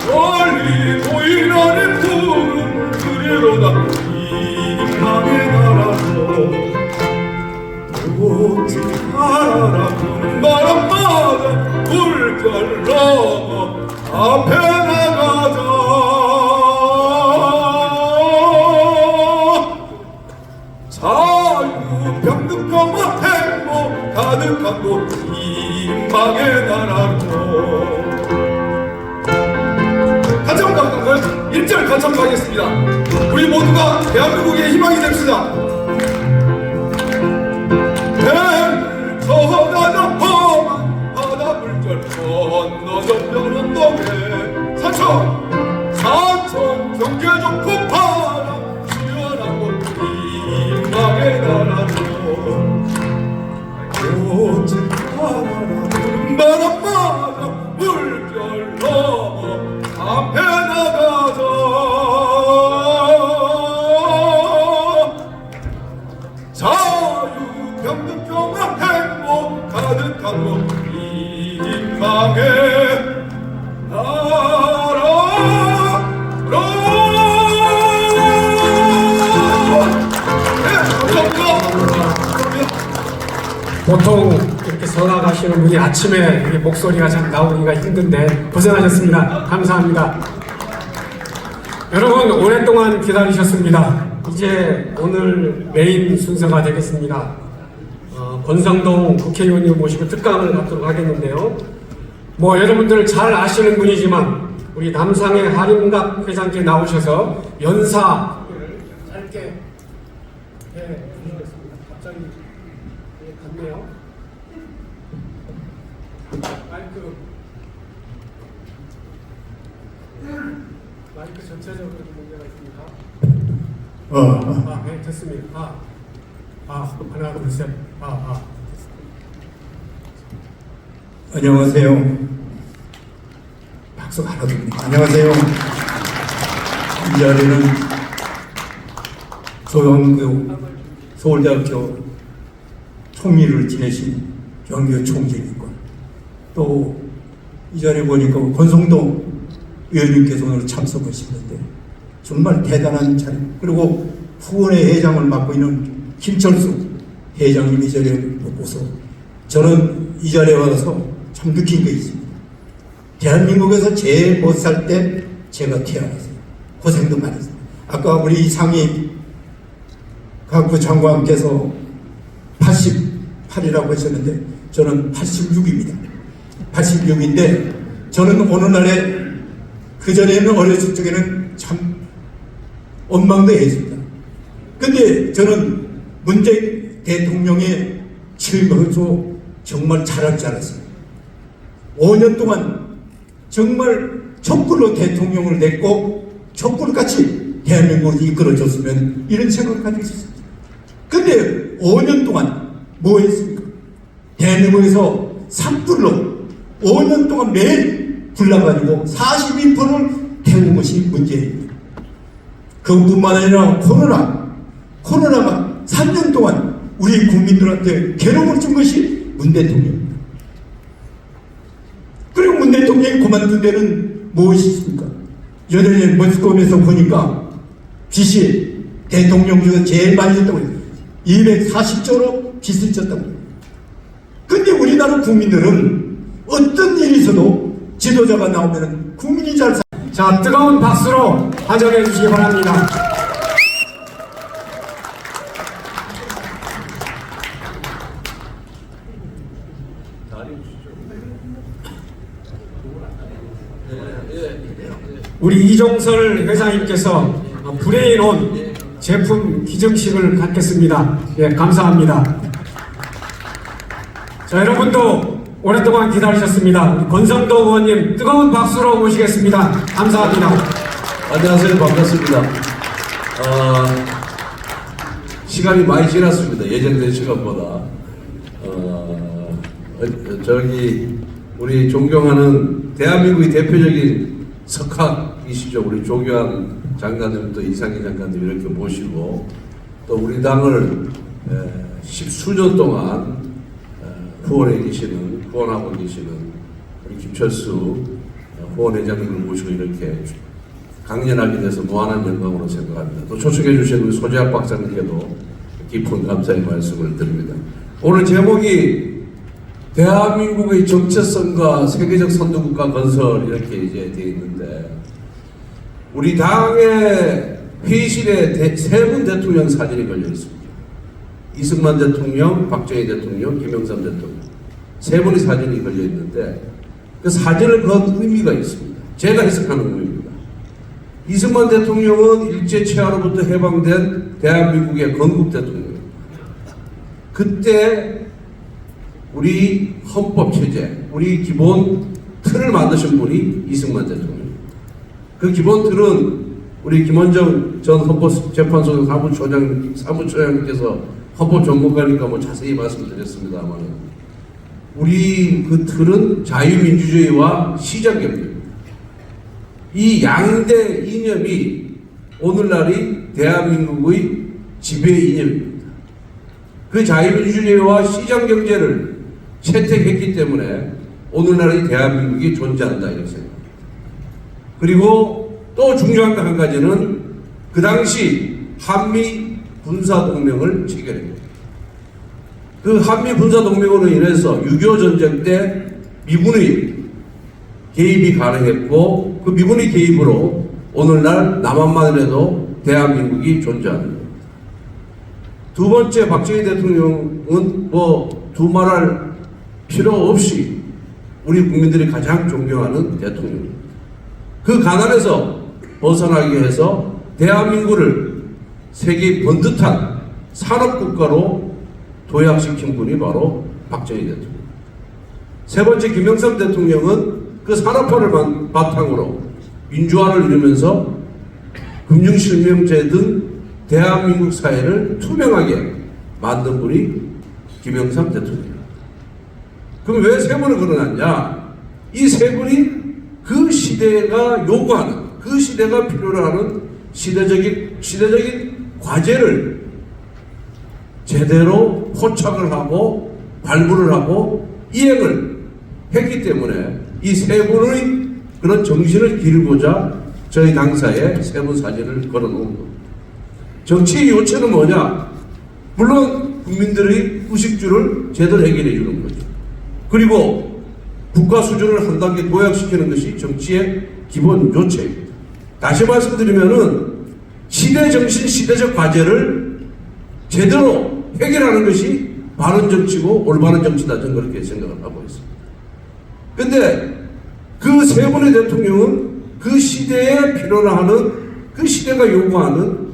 멀리 보이는 푸른 그리로다. 희망의 나라로. 꽃이 달아라 부는 바람마다 물결 넘어 앞에 나가자. 자유평등과 행복 가득한 곳 희망의 나라로. 같이 한번 가볼까요? 1절 같이 한번 가겠습니다. 우리 모두가 대한민국의 희망이 됩시다. 꽃을 바라라 바람마저 물결 넘어 앞에 나가자 자유평등 평화 행복 가득한 곳 희망의 보통 이렇게 전화가시는 분이 아침에 이렇게 목소리가 잘 나오기가 힘든데 고생하셨습니다. 감사합니다. 여러분 오랫동안 기다리셨습니다. 이제 오늘 메인 순서가 되겠습니다. 권성동 국회의원님 모시고 특강을 갖도록 하겠는데요. 뭐 여러분들 잘 아시는 분이지만 우리 남상의 하림각 회장께 나오셔서 연사를 짧게 해주시겠습니다. 갑자기 갔네요. 마이크 전체적으로 문제가 있습니까? 네, 됐습니다. 하나, 둘, 셋. 안녕하세요. 박수가 하나도 없네. 안녕하세요. 이 자리는 조영구 서울대학교 총리를 지내신 정규 총재이고 또 이 자리에 보니까 권성동 의원님께서 오늘 참석하시는데 정말 대단한 자리, 그리고 후원회 회장을 맡고 있는 김철수 회장님이 이 자리에 보고서 저는 이 자리에 와서 참 느낀 게 있습니다. 대한민국에서 제일 못 살 때 제가 태어났어요. 고생도 많이 했어요. 아까 우리 상임 각부 장관께서 88이라고 하셨는데 저는 86입니다. 86인데 저는 어느 날에 그전에는 어렸을 적에는 참 원망도 했습니다. 근데 저는 문재인 대통령의 실무로 정말 잘할 줄 알았어요. 5년 동안 정말 촛불로 대통령을 냈고 촛불같이 대한민국을 이끌어줬으면 이런 생각을 가지고 있었습니다. 근데 5년 동안 뭐 했습니까? 대한민국에서 산불로 5년 동안 매일 불나가지고 42%를 태운 것이 문제입니다. 그것뿐만 아니라 코로나가 3년 동안 우리 국민들한테 괴로움을 준 것이 문 대통령입니다. 그리고 문 대통령이 그만둔 데는 무엇이 있습니까? 여전히 머스컴에서 보니까 빚이 대통령 중에 제일 많이 졌다고 해요. 240조로 빚을 졌다고 해요. 근데 우리나라 국민들은 어떤 일이 있어도 지도자가 나오면 국민이 잘 자, 뜨거운 박수로 환영해 주시기 바랍니다. 우리 이종설 회장님께서 브레인온 제품 기증식을 갖겠습니다. 예, 감사합니다. 자, 여러분도 오랫동안 기다리셨습니다. 우리 권성동 의원님 뜨거운 박수로 모시겠습니다. 감사합니다. 안녕하세요. 반갑습니다. 시간이 많이 지났습니다. 예정된 시간보다. 우리 존경하는 대한민국의 대표적인 석학이시죠. 우리 조규환 장관님 또 이상희 장관님 이렇게 모시고 또 우리 당을 십수년 동안 후원하고 계시는 우리 김철수 후원회장님을 모시고 이렇게 강연하게 돼서 무한한 영광으로 생각합니다. 또 초청해 주신 우리 소재학 박사님께도 깊은 감사의 말씀을 드립니다. 오늘 제목이 대한민국의 정체성과 세계적 선도국가 건설 이렇게 이제 되어 있는데 우리 당의 회의실에 세 분 대통령 사진이 걸려 있습니다. 이승만 대통령, 박정희 대통령, 김영삼 대통령 세 분의 사진이 걸려 있는데 그 사진을 건 의미가 있습니다. 제가 해석하는 의미입니다. 이승만 대통령은 일제 치하로부터 해방된 대한민국의 건국 대통령입니다. 그때 우리 헌법 체제, 우리 기본 틀을 만드신 분이 이승만 대통령입니다. 그 기본 틀은 우리 김원정 전 헌법재판소 사무처장님께서 헌법 전문가니까 뭐 자세히 말씀드렸습니다만 우리 그 틀은 자유민주주의와 시장경제입니다. 이 양대 이념이 오늘날의 대한민국의 지배 이념입니다. 그 자유민주주의와 시장경제를 채택했기 때문에 오늘날의 대한민국이 존재한다 이렇게 생각합니다. 그리고 또 중요한 거 한 가지는 그 당시 한미 군사동맹을 체결했습니다. 그 한미 군사동맹으로 인해서 6.25 전쟁 때 미군의 개입이 가능했고 그 미군의 개입으로 오늘날 남한만 해도 대한민국이 존재합니다. 두 번째 박정희 대통령은 뭐 두말할 필요 없이 우리 국민들이 가장 존경하는 대통령입니다. 그 가난에서 벗어나기 위해서 대한민국을 세계 번듯한 산업국가로 도약시킨 분이 바로 박정희 대통령. 세 번째 김영삼 대통령은 그 산업화를 바탕으로 민주화를 이루면서 금융실명제 등 대한민국 사회를 투명하게 만든 분이 김영삼 대통령입니다. 그럼 왜 세 분을 걸어놨냐? 이 세 분이 그 시대가 요구하는, 그 시대가 필요로 하는 시대적인 과제를 제대로 포착을 하고 발굴을 하고 이행을 했기 때문에 이 세 분의 그런 정신을 기르고자 저희 당사에 세 분 사진을 걸어놓은 겁니다. 정치의 요체는 뭐냐? 물론 국민들의 의식주를 제대로 해결해 주는 거죠. 그리고 국가 수준을 한 단계 도약시키는 것이 정치의 기본 요체입니다. 다시 말씀드리면은 시대 정신, 시대적 과제를 제대로 해결하는 것이 바른 정치고 올바른 정치다. 저는 그렇게 생각을 하고 있습니다. 근데 그 세 분의 대통령은 그 시대에 필요로 하는, 그 시대가 요구하는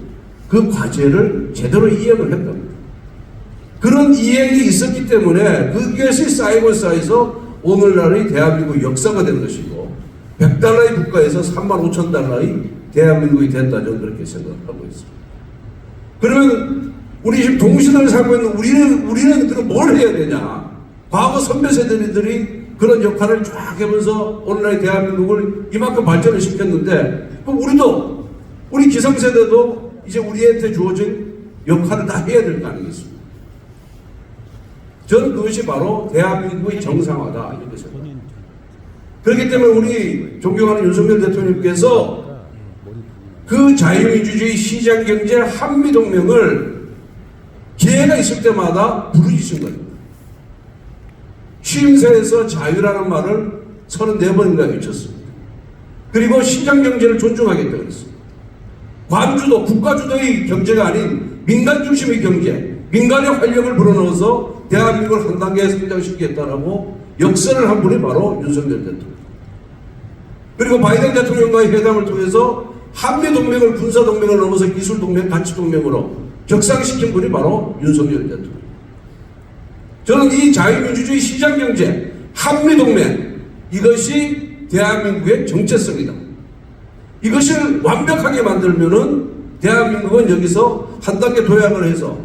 그 과제를 제대로 이행을 했답니다. 그런 이행이 있었기 때문에 그것이 쌓이고 쌓여서 오늘날의 대한민국 역사가 된 것이고 100달러의 국가에서 35,000달러의 대한민국이 됐다. 저는 그렇게 생각하고 있습니다. 그러면 우리 지금 동시대를 살고 있는 우리는 그럼 뭘 해야 되냐? 과거 선배 세대들이 그런 역할을 쫙 하면서 오늘날의 대한민국을 이만큼 발전을 시켰는데 그럼 우리 기성세대도 이제 우리한테 주어진 역할을 다 해야 될 거 아니겠습니까? 저는 그것이 바로 대한민국의 정상화다 이렇게 생각합니다. 그렇기 때문에 우리 존경하는 윤석열 대통령께서 그 자유민주주의 시장경제 한미동맹을 기회가 있을 때마다 부르짖은 겁니다. 취임새에서 자유라는 말을 34번인가 외쳤습니다. 그리고 시장경제를 존중하겠다 그랬습니다. 관주도 국가주도의 경제가 아닌 민간 중심의 경제, 민간의 활력을 불어넣어서 대한민국을 한 단계 성장시키겠다라고 역선을 한 분이 바로 윤석열 대통령. 그리고 바이든 대통령과의 회담을 통해서 한미동맹을 군사동맹을 넘어서 기술동맹, 가치동맹으로 격상시킨 분이 바로 윤석열 대통령. 저는 이 자유민주주의 시장경제, 한미동맹 이것이 대한민국의 정체성이다. 이것을 완벽하게 만들면은 대한민국은 여기서 한 단계 도약을 해서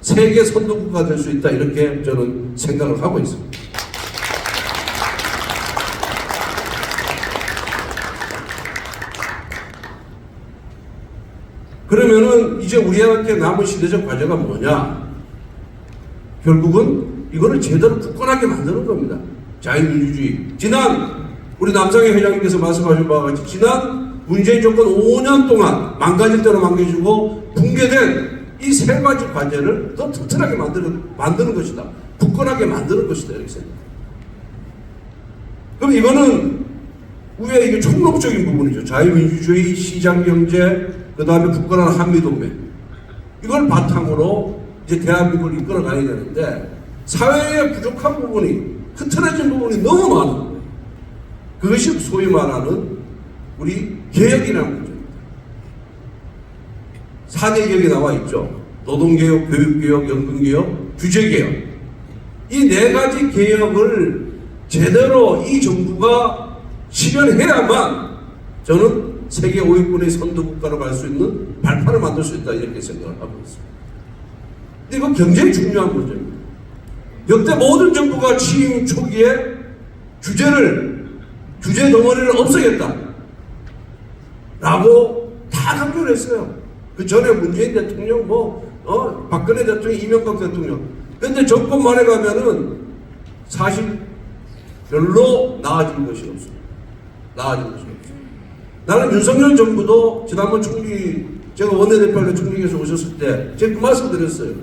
세계 선도국가 될 수 있다 이렇게 저는 생각을 하고 있습니다. 그러면은 이제 우리한테 남은 시대적 과제가 뭐냐? 결국은 이거를 제대로 굳건하게 만드는 겁니다. 자유민주주의. 지난 우리 남상희 회장님께서 말씀하신 바와 같이 지난 문재인 정권 5년 동안 망가질 대로 망가지고 붕괴된 이 세 가지 과제를 더 튼튼하게 만드는 것이다. 굳건하게 만드는 것이다. 이렇게 생각합니다. 그럼 이거는 우리의 이게 총론적인 부분이죠. 자유민주주의, 시장경제, 그 다음에 굳건한 한미동맹. 이걸 바탕으로 이제 대한민국을 이끌어가야 되는데 사회에 부족한 부분이, 흐트러진 부분이 너무 많은 거예요. 그것이 소위 말하는 우리 개혁이라는 문제입니다. 4대 개혁이 나와 있죠. 노동개혁, 교육개혁, 연금개혁, 규제개혁. 이 네 가지 개혁을 제대로 이 정부가 실현해야만 저는 세계 5위권의 선도국가로 갈 수 있는 발판을 만들 수 있다 이렇게 생각을 하고 있습니다. 근데 이건 굉장히 중요한 문제입니다. 역대 모든 정부가 취임 초기에 규제 덩어리를 없애겠다 라고 다 강조를 했어요. 그 전에 문재인 대통령 박근혜 대통령, 이명박 대통령. 근데 정권 말에 가면은 사실 별로 나아진 것이 없습니다. 나아진 것이 없습니다. 나는 윤석열 정부도 지난번 총리, 제가 원내대표로 총리께서 오셨을 때 제가 그 말씀 드렸어요.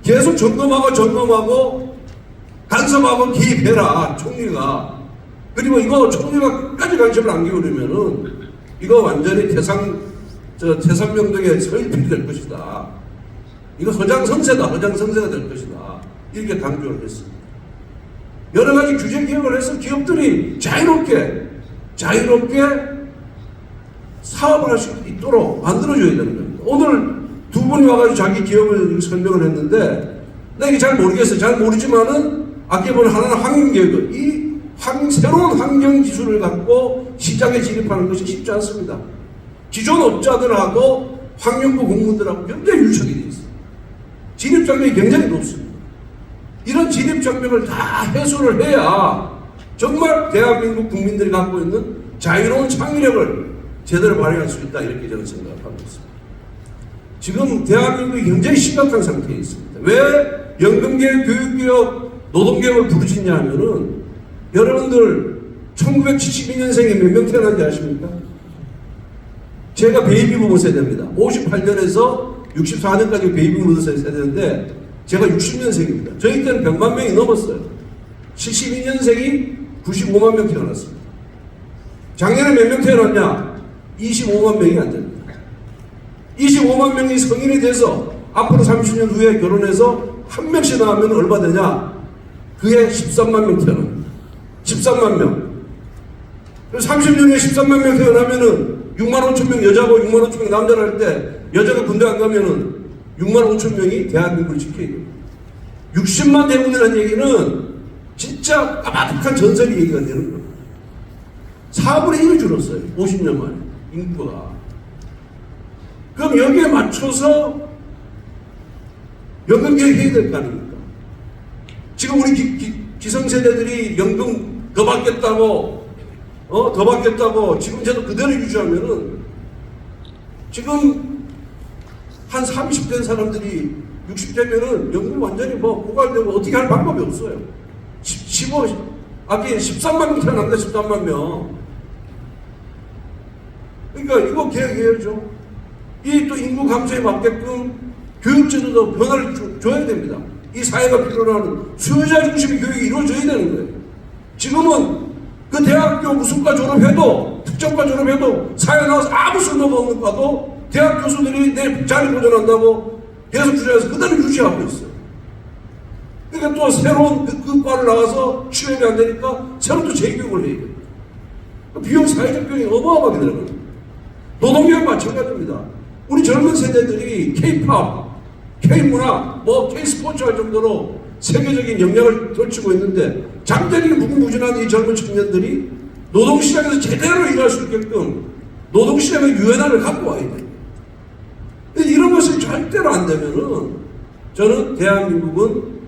계속 점검하고 간섭하고 개입해라, 총리가. 그리고 이거 총리가 끝까지 관심을 안 기울이면은 이거 완전히 태산명동에 서일필이 될 것이다. 이거 허장성세가 될 것이다. 이렇게 강조를 했습니다. 여러 가지 규제 개혁을 해서 기업들이 자유롭게 사업을 할 수 있도록 만들어줘야 되는 겁니다. 오늘 두 분이 와가지고 자기 기업을 설명을 했는데, 나 이게 잘 모르겠어요. 잘 모르지만은, 아까 보는 하나는 환경개혁. 새로운 환경 기술을 갖고 시장에 진입하는 것이 쉽지 않습니다. 기존 업자들하고 환경부 공무원들하고 굉장히 유착이 되어 있습니다. 진입장벽이 굉장히 높습니다. 이런 진입장벽을 다 해소를 해야 정말 대한민국 국민들이 갖고 있는 자유로운 창의력을 제대로 발휘할 수 있다, 이렇게 저는 생각하고 있습니다. 지금 대한민국이 굉장히 심각한 상태에 있습니다. 왜 연금개혁, 교육개혁, 노동개혁을 부르짖냐 하면은, 여러분들 1972년생이 몇 명 태어난지 아십니까? 제가 베이비부모 세대입니다. 58년에서 64년까지 베이비부모 세대인데 제가 60년생입니다. 저희 때는 100만 명이 넘었어요. 72년생이 95만 명 태어났습니다. 작년에 몇 명 태어났냐? 25만 명이 안 됩니다. 25만 명이 성인이 돼서 앞으로 30년 후에 결혼해서 한 명씩 나오면 얼마 되냐? 그게 13만 명 태어납니다. 13만 명. 30년 후에 13만 명 태어나면은 6만 5천 명 여자고 6만 5천 명 남자를 할 때, 여자가 군대 안 가면은 6만 5천 명이 대한민국을 지켜야 됩니다. 60만 대군이라는 얘기는 진짜 까마득한 전설이 얘기가 되는 거예요. 4분의 1이 줄었어요. 50년 만에 인구가. 그럼 여기에 맞춰서 연금개혁 해야 될 거 아닙니까? 지금 우리 기성세대들이 연금 더 받겠다고 지금 제도 그대로 유지하면은, 지금 한 30된 사람들이 60대면은 연금 완전히 고갈되고 어떻게 할 방법이 없어요. 13만 명 태어납니다. 13만 명. 그러니까 이거 개혁해야죠. 이 또 인구 감소에 맞게끔 교육제도도 변화를 줘야 됩니다. 이 사회가 필요로 하는 수요자 중심의 교육이 이루어져야 되는 거예요. 지금은 그 대학교 무슨 과 졸업해도, 특정과 졸업해도 사회 나와서 아무 쓸모가 없는 과도 대학 교수들이 내 자리 보존한다고 계속 주장해서 그대로 유지하고 있어요. 그러니까 또 새로운 그 과를 나와서 취업이 안 되니까 새로 또 재교육을 해야 돼요. 비용 사회적 비용이 어마어마하게 들어가요. 노동개혁 마찬가지입니다. 우리 젊은 세대들이 K-팝, K-문화, K-스포츠 할 정도로 세계적인 영향을 떨치고 있는데, 잠자리 무궁무진한 이 젊은 청년들이 노동시장에서 제대로 일할 수 있게끔 노동시장의 유연함을 갖고 와야 돼요. 이런 것이 절대로 안 되면은 저는 대한민국은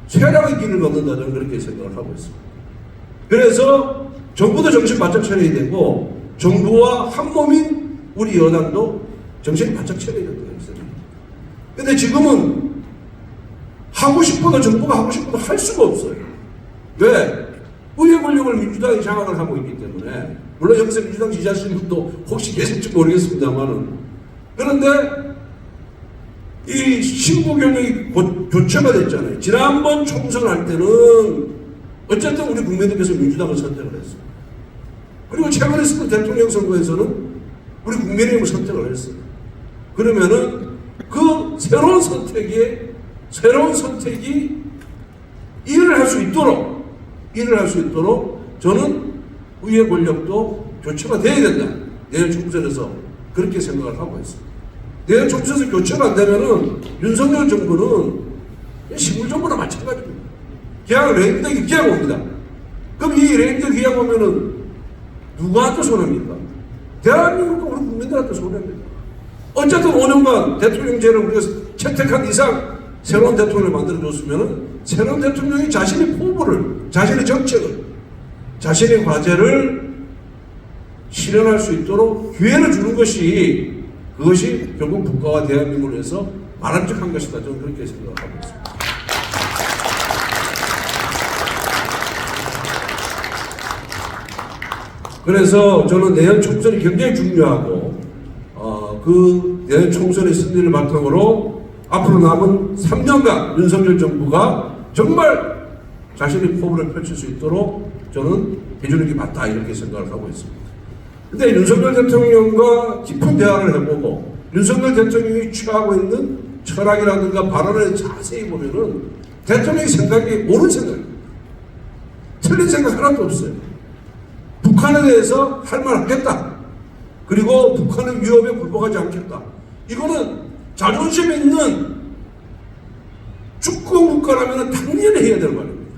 쇠락의 길을 걷는다, 저는 그렇게 생각을 하고 있습니다. 그래서 정부도 정신 바짝 차려야 되고, 정부와 한 몸인 우리 여당도 정신 바짝 차려야 된다고 생각합니다. 근데 지금은 하고 싶어도, 정부가 하고 싶어도 할 수가 없어요. 왜? 의회 권력을 민주당이 장악을 하고 있기 때문에. 물론 여기서 민주당 지지하시는 분도 혹시 계실지 모르겠습니다만은. 그런데 이 신부 경력이 교체가 됐잖아요. 지난번 총선할 때는 어쨌든 우리 국민들께서 민주당을 선택을 했어요. 그리고 최근에 있었던 대통령 선거에서는 우리 국민의힘을 선택을 했어요. 그러면은 그 새로운 선택이 일을 할 수 있도록 저는 의회 권력도 교체가 돼야 된다. 내년 총선에서 그렇게 생각을 하고 있습니다. 내년 총선에서 교체가 안 되면은 윤석열 정부는 시골 정부나 마찬가지입니다. 그냥 레임덕이 그냥 옵니다. 그럼 이 레임덕이 그냥 오면은 누구한테 손해입니까? 대한민국과 우리 국민들한테 손해입니다. 어쨌든 5년간 대통령제를 우리가 채택한 이상 새로운 대통령을 만들어줬으면 새로운 대통령이 자신의 포부를, 자신의 정책을, 자신의 과제를 실현할 수 있도록 기회를 주는 것이 그것이 결국 국가와 대한민국을 위해서 바람직한 것이다. 저는 그렇게 생각하고 있습니다. 그래서 저는 내년 총선이 굉장히 중요하고 그 내년 총선의 승리를 바탕으로 앞으로 남은 3년간 윤석열 정부가 정말 자신의 포부를 펼칠 수 있도록 저는 해주는 게 맞다 이렇게 생각을 하고 있습니다. 근데 윤석열 대통령과 깊은 대화를 해보고 윤석열 대통령이 취하고 있는 철학이라든가 발언을 자세히 보면은 대통령의 생각이 옳은 생각입니다. 틀린 생각 하나도 없어요. 북한에 대해서 할 말 하겠다. 그리고 북한의 위협에 굴복하지 않겠다. 이거는 자존심 있는 주권 국가라면 당연히 해야 될 말입니다.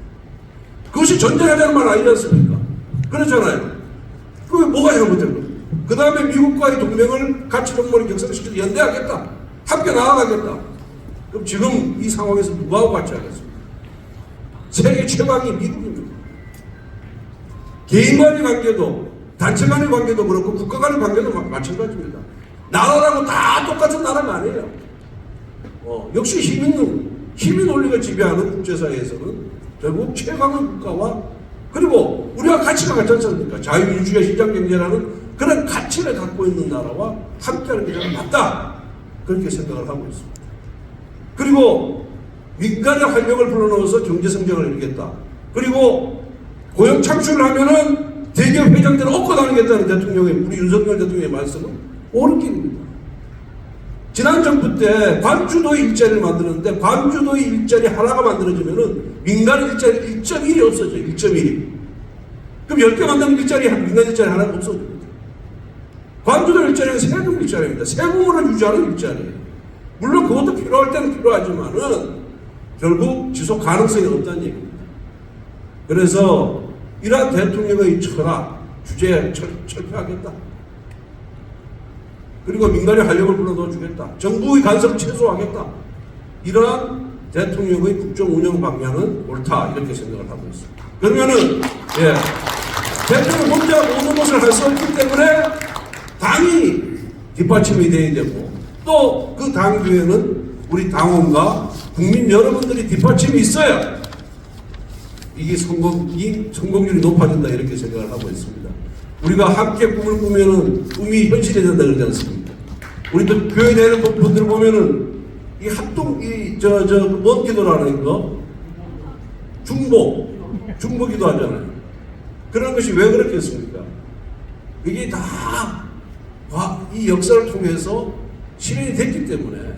그것이 전쟁하자는 말 아니지 않습니까? 그렇잖아요. 그게 뭐가 잘못된 거예요? 그 다음에 미국과의 동맹을 가치 동맹을 격상시켜서 연대하겠다. 함께 나아가겠다. 그럼 지금 이 상황에서 누구하고 같이 하겠습니까? 세계 최강이 미국입니다. 개인 간의 관계도, 단체 간의 관계도 그렇고 국가 간의 관계도 마찬가지입니다. 나라라고 다 똑같은 나라가 아니에요. 역시 힘의 논리가 지배하는 국제사회에서는 결국 최강의 국가와 그리고 우리가 가치가 같지 않습니까? 자유민주주의 시장경제라는 그런 가치를 갖고 있는 나라와 함께하는 게 저는 맞다. 그렇게 생각을 하고 있습니다. 그리고 민간의 활력을 불러넣어서 경제성장을 이루겠다. 그리고 고용 창출을 하면은 대기업 회장들을 얻고 다니겠다는 대통령의 우리 윤석열 대통령의 말씀은 옳은 길입니다. 지난 정부 때 관주도의 일자리를 만드는데 관주도의 일자리 하나가 만들어지면은 민간의 일자리 1.1이 없어져요. 1.1이. 그럼 10개 만드는 일자리, 민간 일자리 하나가 없어집니다. 관주도 일자리는 세금 일자리입니다. 세금으로 유지하는 일자리예요. 물론 그것도 필요할 때는 필요하지만은 결국 지속 가능성이 없다는 얘기입니다. 그래서 이러한 대통령의 철학, 주제에 철폐하겠다. 그리고 민간의 활력을 불러넣어 주겠다. 정부의 간섭을 최소화하겠다. 이러한 대통령의 국정 운영 방향은 옳다. 이렇게 생각을 하고 있습니다. 그러면은, 대통령 혼자 모든 것을 할 수 없기 때문에 당이 뒷받침이 돼야 되고 또 그 당 뒤에는 우리 당원과 국민 여러분들이 뒷받침이 있어야 이게 성공률이 높아진다. 이렇게 생각을 하고 있습니다. 우리가 함께 꿈을 꾸면은 꿈이 현실이 된다 그러지 않습니까? 우리 또 교회 다니는 분들 보면은 이 합동, 먼 기도라는 거, 중보 기도 하잖아요. 그런 것이 왜 그렇겠습니까? 이게 다 이 역사를 통해서 실현이 됐기 때문에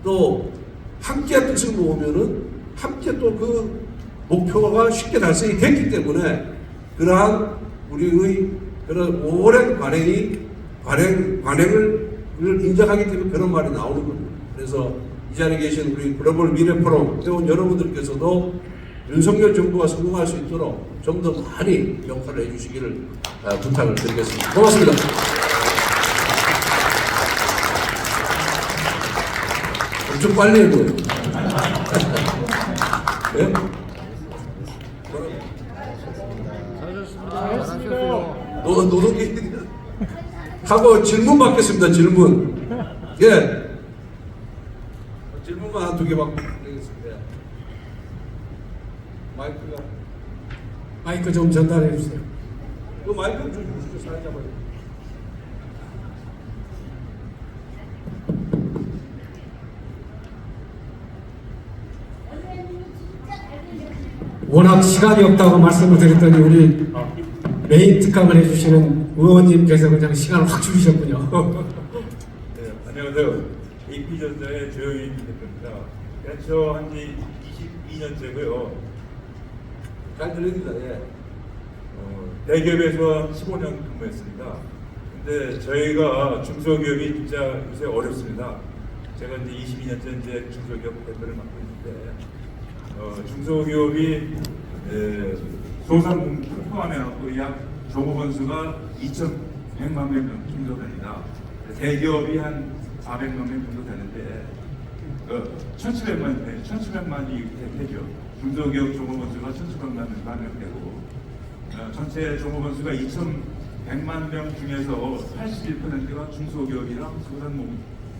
또 함께 뜻을 모으면은 함께 또 그 목표가 쉽게 달성이 됐기 때문에 그러한 우리의 그런 오랜 관행을 인정하기 때문에 그런 말이 나오는 겁니다. 그래서 이 자리에 계신 우리 글로벌 미래포럼 회원 여러분들께서도 윤석열 정부가 성공할 수 있도록 좀 더 많이 역할을 해주시기를 부탁을 드리겠습니다. 고맙습니다. 엄청 빨리 해보여요. 네? 노동기 하고 질문 받겠습니다. 질문. 질문만 한 2개 받고 되겠습니다. 마이크 좀 전달해 주세요. 그 마이크 좀 주시죠. 사회자분. 워낙 시간이 없다고 말씀을 드렸더니 우리 메인 특강을 해주시는 의원님께서 그냥 시간을 확 줄이셨군요. 네, 안녕하세요. AP전자의 조영인 대표입니다. 벤처 한지 22년째고요. 잘 들립니다. 대기업에서 15년 근무했습니다. 근데 저희가 중소기업이 진짜 요새 어렵습니다. 제가 이제 22년째 이제 중소기업 대표를 맡고 있는데, 중소기업이 소상 포함해갖고 약 종업원 수가 2,100만 명 정도 됩니다. 대기업이 한 400만 명 정도 되는데 1700만이 되죠. 중소기업 종업원수가 1700만명 되고 전체 종업원수가 2100만 명 중에서 81%가 중소기업이랑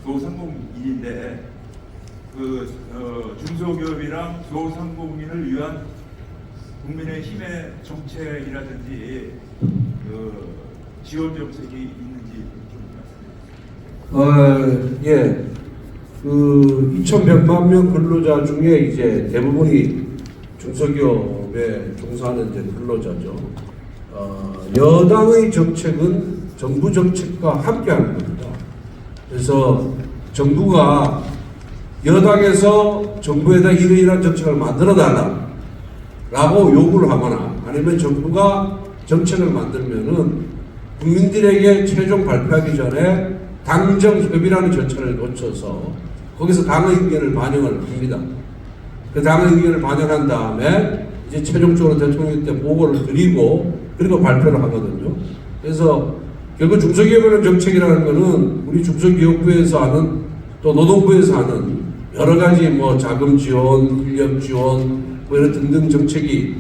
소상공인인데 중소기업이랑 소상공인을 위한 국민의 힘의 정책이라든지 지원 정책이 있는지 좀 말씀해 주세요. 예. 2,100만 명 근로자 중에 이제 대부분이 중소기업에 종사하는 이제 근로자죠. 여당의 정책은 정부 정책과 함께 하는 겁니다. 그래서 정부가 여당에서 정부에다 이러이러한 정책을 만들어 달라라고 요구를 하거나 아니면 정부가 정책을 만들면은 국민들에게 최종 발표하기 전에 당정협의라는 절차를 거쳐서 거기서 당의 의견을 반영을 합니다. 그 당의 의견을 반영한 다음에 이제 최종적으로 대통령 때 보고를 드리고 그리고 발표를 하거든요. 그래서 결국 중소기업이라는 정책이라는 것은 우리 중소기업부에서 하는 또 노동부에서 하는 여러 가지 뭐 자금 지원, 인력 지원 뭐 이런 등등 정책이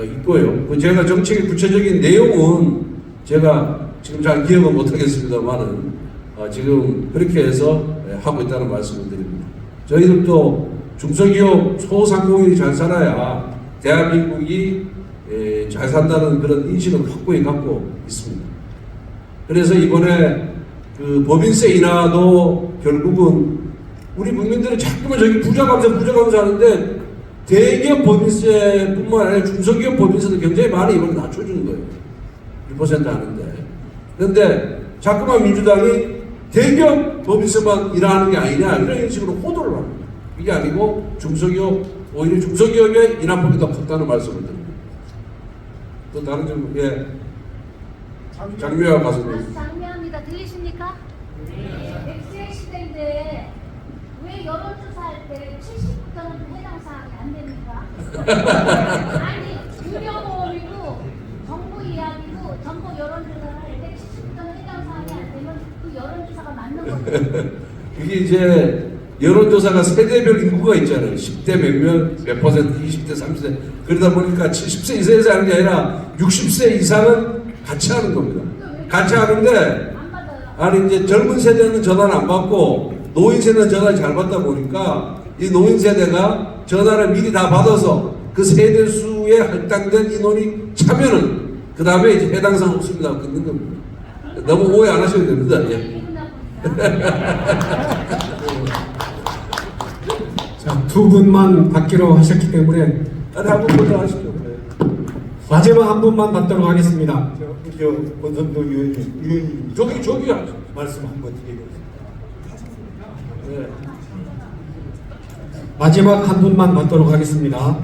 있고요. 제가 정책의 구체적인 내용은 제가 지금 잘 기억은 못하겠습니다만은 지금 그렇게 해서 하고 있다는 말씀을 드립니다. 저희들도 중소기업 소상공인이 잘 살아야 대한민국이 잘 산다는 그런 인식을 확고히 갖고 있습니다. 그래서 이번에 그 법인세 인하도 결국은 우리 국민들은 자꾸만 저기 부자 감사 하는데 대기업 법인세뿐만 아니라 중소기업 법인세도 굉장히 많이 이번에 낮춰주는 거예요. 1% 하는데. 그런데 자꾸만 민주당이 대기업 법인세만 인하하는 게 아니냐 이런 식으로 호도를 합니다. 이게 아니고 중소기업 오히려 중소기업의 인하폭이 더 컸다는 말씀을 드립니다. 또 다른 점 장미화 가수님. 장미화입니다. 들리십니까? 네. 백세 시대인데 왜 여론조사할 때 70%는 해당 사항이 안 됩니까? 아니 유료보험이고 정부 이야기고 전국 여론조사를 할 때 70%는 해당 사항이 안 되면 그 여론조사가 맞는 거죠. 이게 이제 여론조사가 세대별 인구가 있잖아요. 10대 몇 퍼센트, 20대, 30대 그러다 보니까 70세 이상에서 하는 게 아니라 60세 이상은 같이 하는 겁니다. 같이 하는데 아니 이제 젊은 세대는 전화를 안 받고 노인 세대는 전화를 잘 받다 보니까 이 노인 세대가 전화를 미리 다 받아서 그 세대 수에 할당된 인원이 차면은 그 다음에 이제 해당 사항 없습니다. 끊는 겁니다. 너무 오해 안 하셔도 됩니다. 예. 자, 두 분만 받기로 하셨기 때문에 아니 한 분만 더 하시죠. 마지막 한 분만 받도록 하겠습니다. 권성동 의원님 저기 말씀 한번 드리겠습니다. 네. 마지막 한 분만 받도록 하겠습니다.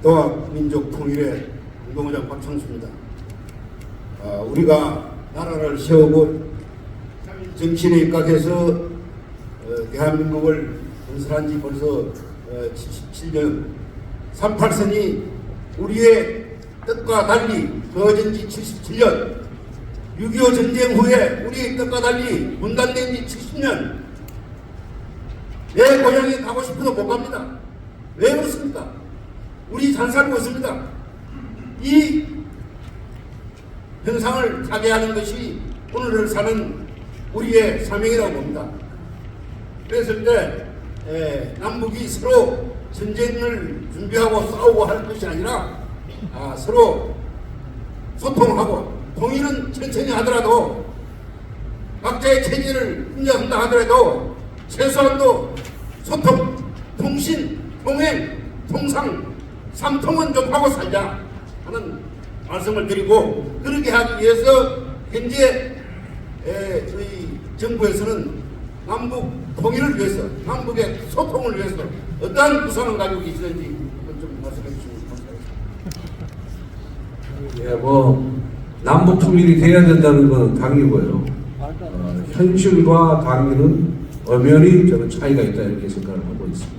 동학 민족 통일의 운동장 박창수입니다. 우리가 나라를 세우고 정신에 입각해서 대한민국을 건설한 지 벌써 77년 38선이 우리의 뜻과 달리 그어진 지 77년 6.25 전쟁 후에 우리의 뜻과 달리 분단된 지 70년 내 고향에 가고 싶어도 못 갑니다. 왜 그렇습니까? 우리 잘 살고 있습니다. 이 현상을 타개하는 것이 오늘을 사는 우리의 사명이라고 봅니다. 그랬을 때 남북이 서로 전쟁을 준비하고 싸우고 할 것이 아니라 서로 소통하고 통일은 천천히 하더라도 각자의 체제를 인정한다 하더라도 최소한도 소통, 통신, 통행, 통상, 삼통은 좀 하고 살자 하는 말씀을 드리고 그렇게 하기 위해서 현재 저희 정부에서는 남북 통일을 위해서 남북의 소통을 위해서 어떠한 구상을 가지고 계시는지 좀 말씀해 주시면 감사하겠습니다. 예, 뭐 남북 통일이 돼야 된다는 건 당이고요. 현실과 당위는 엄연히 저는 차이가 있다 이렇게 생각을 하고 있습니다.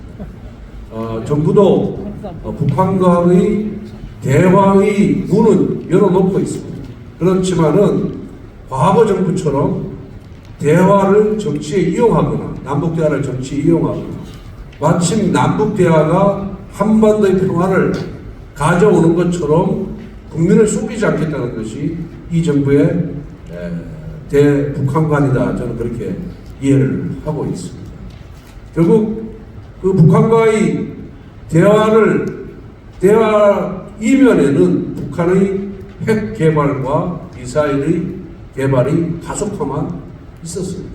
정부도 북한과의 대화의 문은 열어놓고 있습니다. 그렇지만은 과거 정부처럼 대화를 정치에 이용하거나 남북 대화를 정치에 이용하거나 마침 남북 대화가 한반도의 평화를 가져오는 것처럼 국민을 속이지 않겠다는 것이 이 정부의 대북한관이다. 저는 그렇게 이해를 하고 있습니다. 결국 그 북한과의 대화 이면에는 북한의 핵 개발과 미사일의 개발이 가속화만 있었습니다.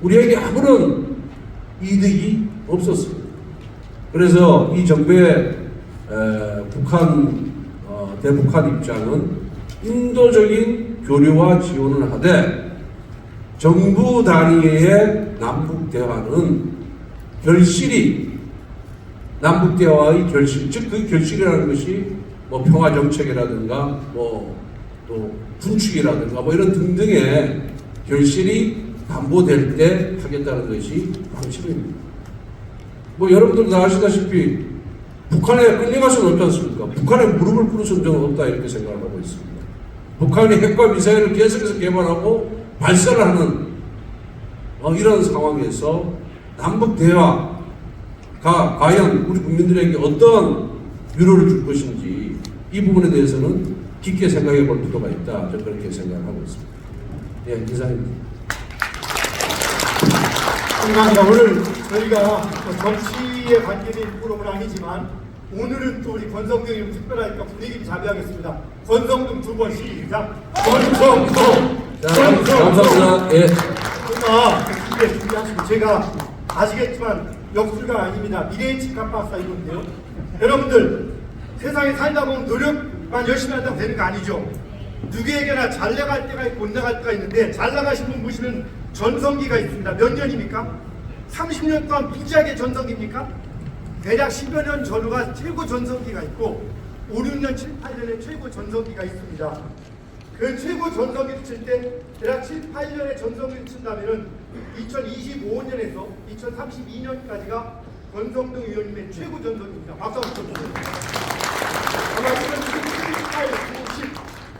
우리에게 아무런 이득이 없었습니다. 그래서 이 정부의 대북한 입장은 인도적인 교류와 지원을 하되 정부 단위의 남북 대화는 결실이 남북 대화의 결실, 즉 그 결실이라는 것이 뭐 평화 정책이라든가 뭐 또 군축이라든가 뭐 이런 등등의 결실이 담보될 때 하겠다는 것이 방침입니다. 뭐 여러분들도 다 아시다시피 북한에 끌려가서는 없지 않습니까? 북한에 무릎을 꿇을 적은 없다 이렇게 생각을 하고 있습니다. 북한이 핵과 미사일을 계속해서 개발하고 발사를 하는 이런 상황에서 남북 대화가 과연 우리 국민들에게 어떤 위로를 줄 것인지 이 부분에 대해서는 깊게 생각해 볼 필요가 있다. 저는 그렇게 생각하고 있습니다. 예, 이상입니다. 감사합니다. 오늘 저희가 정치에 관계된 프로그램은 아니지만 오늘은 또 우리 권성동 의원 특별하니까 분위기를 자비하겠습니다. 권성동 두 번 시작. 권성동. 감사합니다. 예. 준비하시고 제가 아시겠지만 역술가 아닙니다. 미래의 직합박사 이건데요. 여러분들 세상에 살다 보면 노력만 열심히 한다고 되는 거 아니죠. 누구에게나 잘 나갈 때가 있고 못 나갈 때가 있는데 잘 나가신 분 보시면 전성기가 있습니다. 몇 년입니까? 30년 동안 무지하게 전성기입니까? 대략 10여 년 전후가 최고 전성기가 있고 5, 6년, 7, 8년에 최고 전성기가 있습니다. 그 최고 전성기를 칠 때 대략 7, 8년의 전성기를 친다면 2025년에서 2032년까지가 권성동 의원님의 최고 전성기입니다. 박수 한번 쳐주세요. 아마 지금 18, 90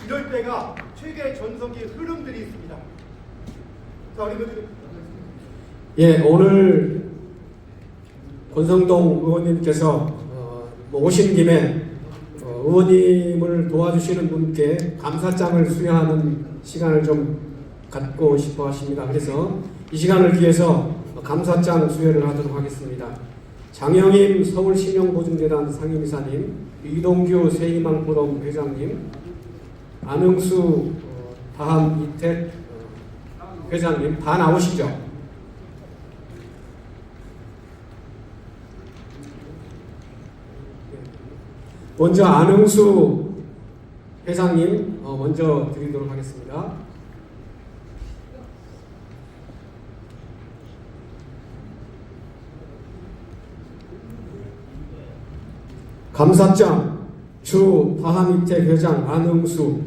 이럴 때가 최고의 전성기의 흐름들이 있습니다. 자, 우리 예, 오늘 권성동 의원님께서 오신 김에 의원님을 도와주시는 분께 감사장을 수여하는 시간을 좀 갖고 싶어 하십니다. 그래서 이 시간을 위해서 감사장 수여를 하도록 하겠습니다. 장영임 서울신용보증재단 상임이사님, 이동규 새희망포럼 회장님, 안흥수 다함이택 회장님 다 나오시죠? 먼저 안흥수 회장님 먼저 드리도록 하겠습니다. 감사장 주 다함이택 회장 안흥수,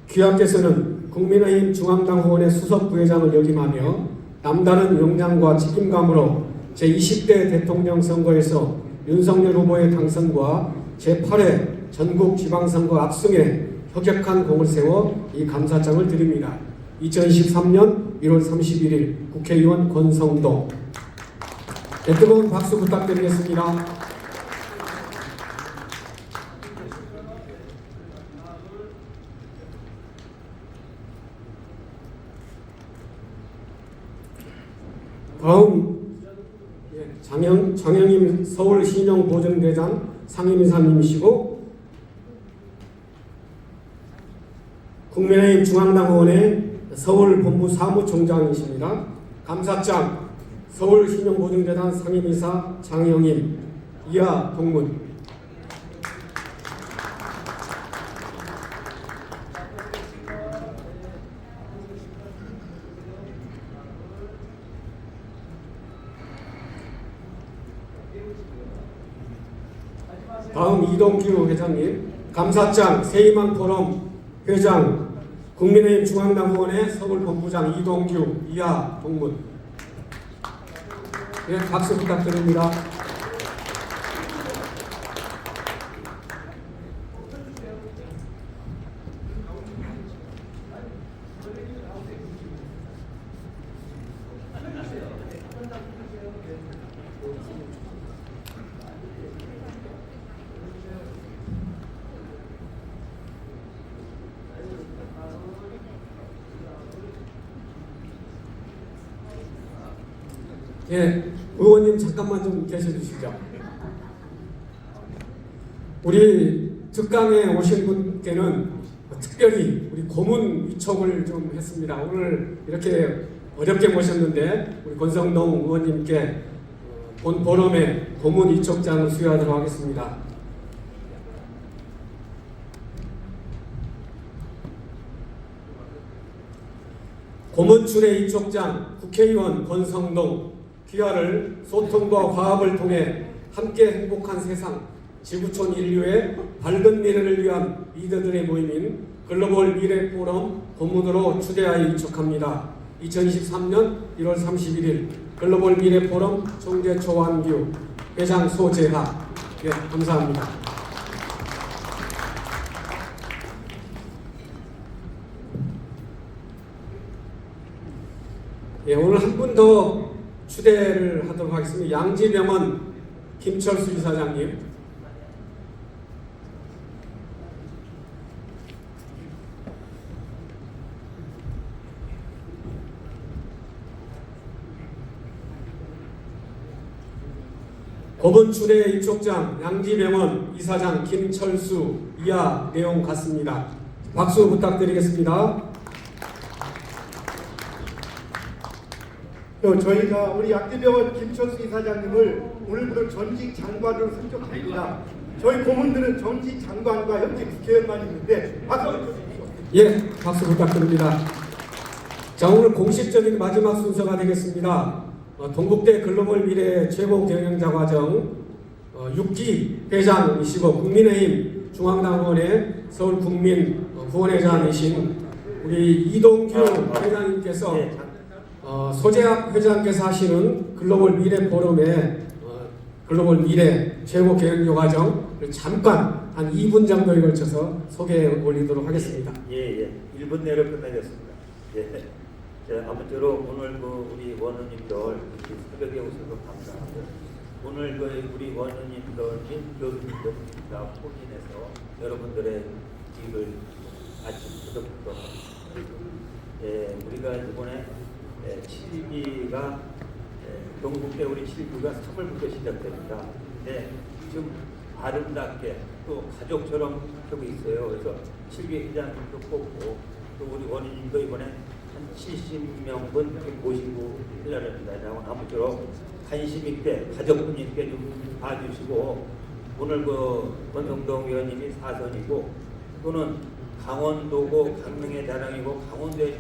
귀하께서는 국민의힘 중앙당 후원의 수석 부회장을 역임하며 남다른 역량과 책임감으로 제20대 대통령 선거에서 윤석열 후보의 당선과 제8회 전국 지방선거 압승에 혁혁한 공을 세워 이 감사장을 드립니다. 2023년 1월 31일 국회의원 권성동. 네, 뜨거운 박수 부탁드리겠습니다. 다음 장영임 서울신용보증대장 상임이사님이시고 국민의힘 중앙당 의원의 서울본부 사무총장이십니다. 감사장 서울신용보증재단 상임이사 장영임 이하 동문. 다음 이동규 회장님, 감사장 새희망포럼 회장 국민의힘 중앙당 의원의 서울본부장 이동규 이하 동문. 네, 박수 부탁드립니다. 예, 의원님 잠깐만 좀 계셔주시죠. 우리 특강에 오신 분께는 특별히 우리 고문 위촉을 좀 했습니다. 오늘 이렇게 어렵게 모셨는데 우리 권성동 의원님께 본 보름에 고문 위촉장을 수여하도록 하겠습니다. 고문출의 위촉장 국회의원 권성동, 귀하를 소통과 화합을 통해 함께 행복한 세상, 지구촌 인류의 밝은 미래를 위한 리더들의 모임인 글로벌 미래 포럼 고문으로 추대하여 위촉합니다. 2023년 1월 31일 글로벌 미래 포럼 총재 조한규, 회장 소재하. 예, 감사합니다. 예, 오늘 한 분 더 추대를 하도록 하겠습니다. 양지병원 김철수 이사장님. 고문출의 위촉장 양지병원 이사장 김철수 이하 내용 같습니다. 박수 부탁드리겠습니다. 저희가 우리 양지병원 김철수 이사장님을 오늘부터 전직 장관으로 선정합니다. 저희 고문들은 전직 장관과 현직 국회의원만 있는데 박수 부탁드립니다. 예, 박수 부탁드립니다. 자, 오늘 공식적인 마지막 순서가 되겠습니다. 동국대 글로벌 미래 최고 경영자 과정 6기 회장이시고 국민의힘 중앙당원의 서울 국민 후원회장이신 우리 이동규 회장님께서 소재학 회장께서 하시는 글로벌 미래 포럼의 글로벌 미래 최고 경영자 과정을 잠깐 한 2분 정도에 걸쳐서 소개해 올리도록 하겠습니다. 예. 1분 내로 끝내겠습니다. 예. 아무쪼록 오늘 우리 원우님들 새벽에 오셔서 감사하고 오늘 우리 원우님들, 교수님들과 포진해서 여러분들의 일을 아침부터 예, 우리가 이번에 7기가 동국대 우리 7기가 3월부터 시작됩니다. 근데 좀 아름답게 또 가족처럼 하고 있어요. 그래서 7기 회장님도 뽑고 또 우리 원우님도 이번에 한 70명분 모시고 하려합니다. 아무쪼록 관심 있게 가족분 있게 좀 봐주시고 오늘 권성동 의원님이 4선이고 또는 강원도고 강릉의 자랑이고 강원도에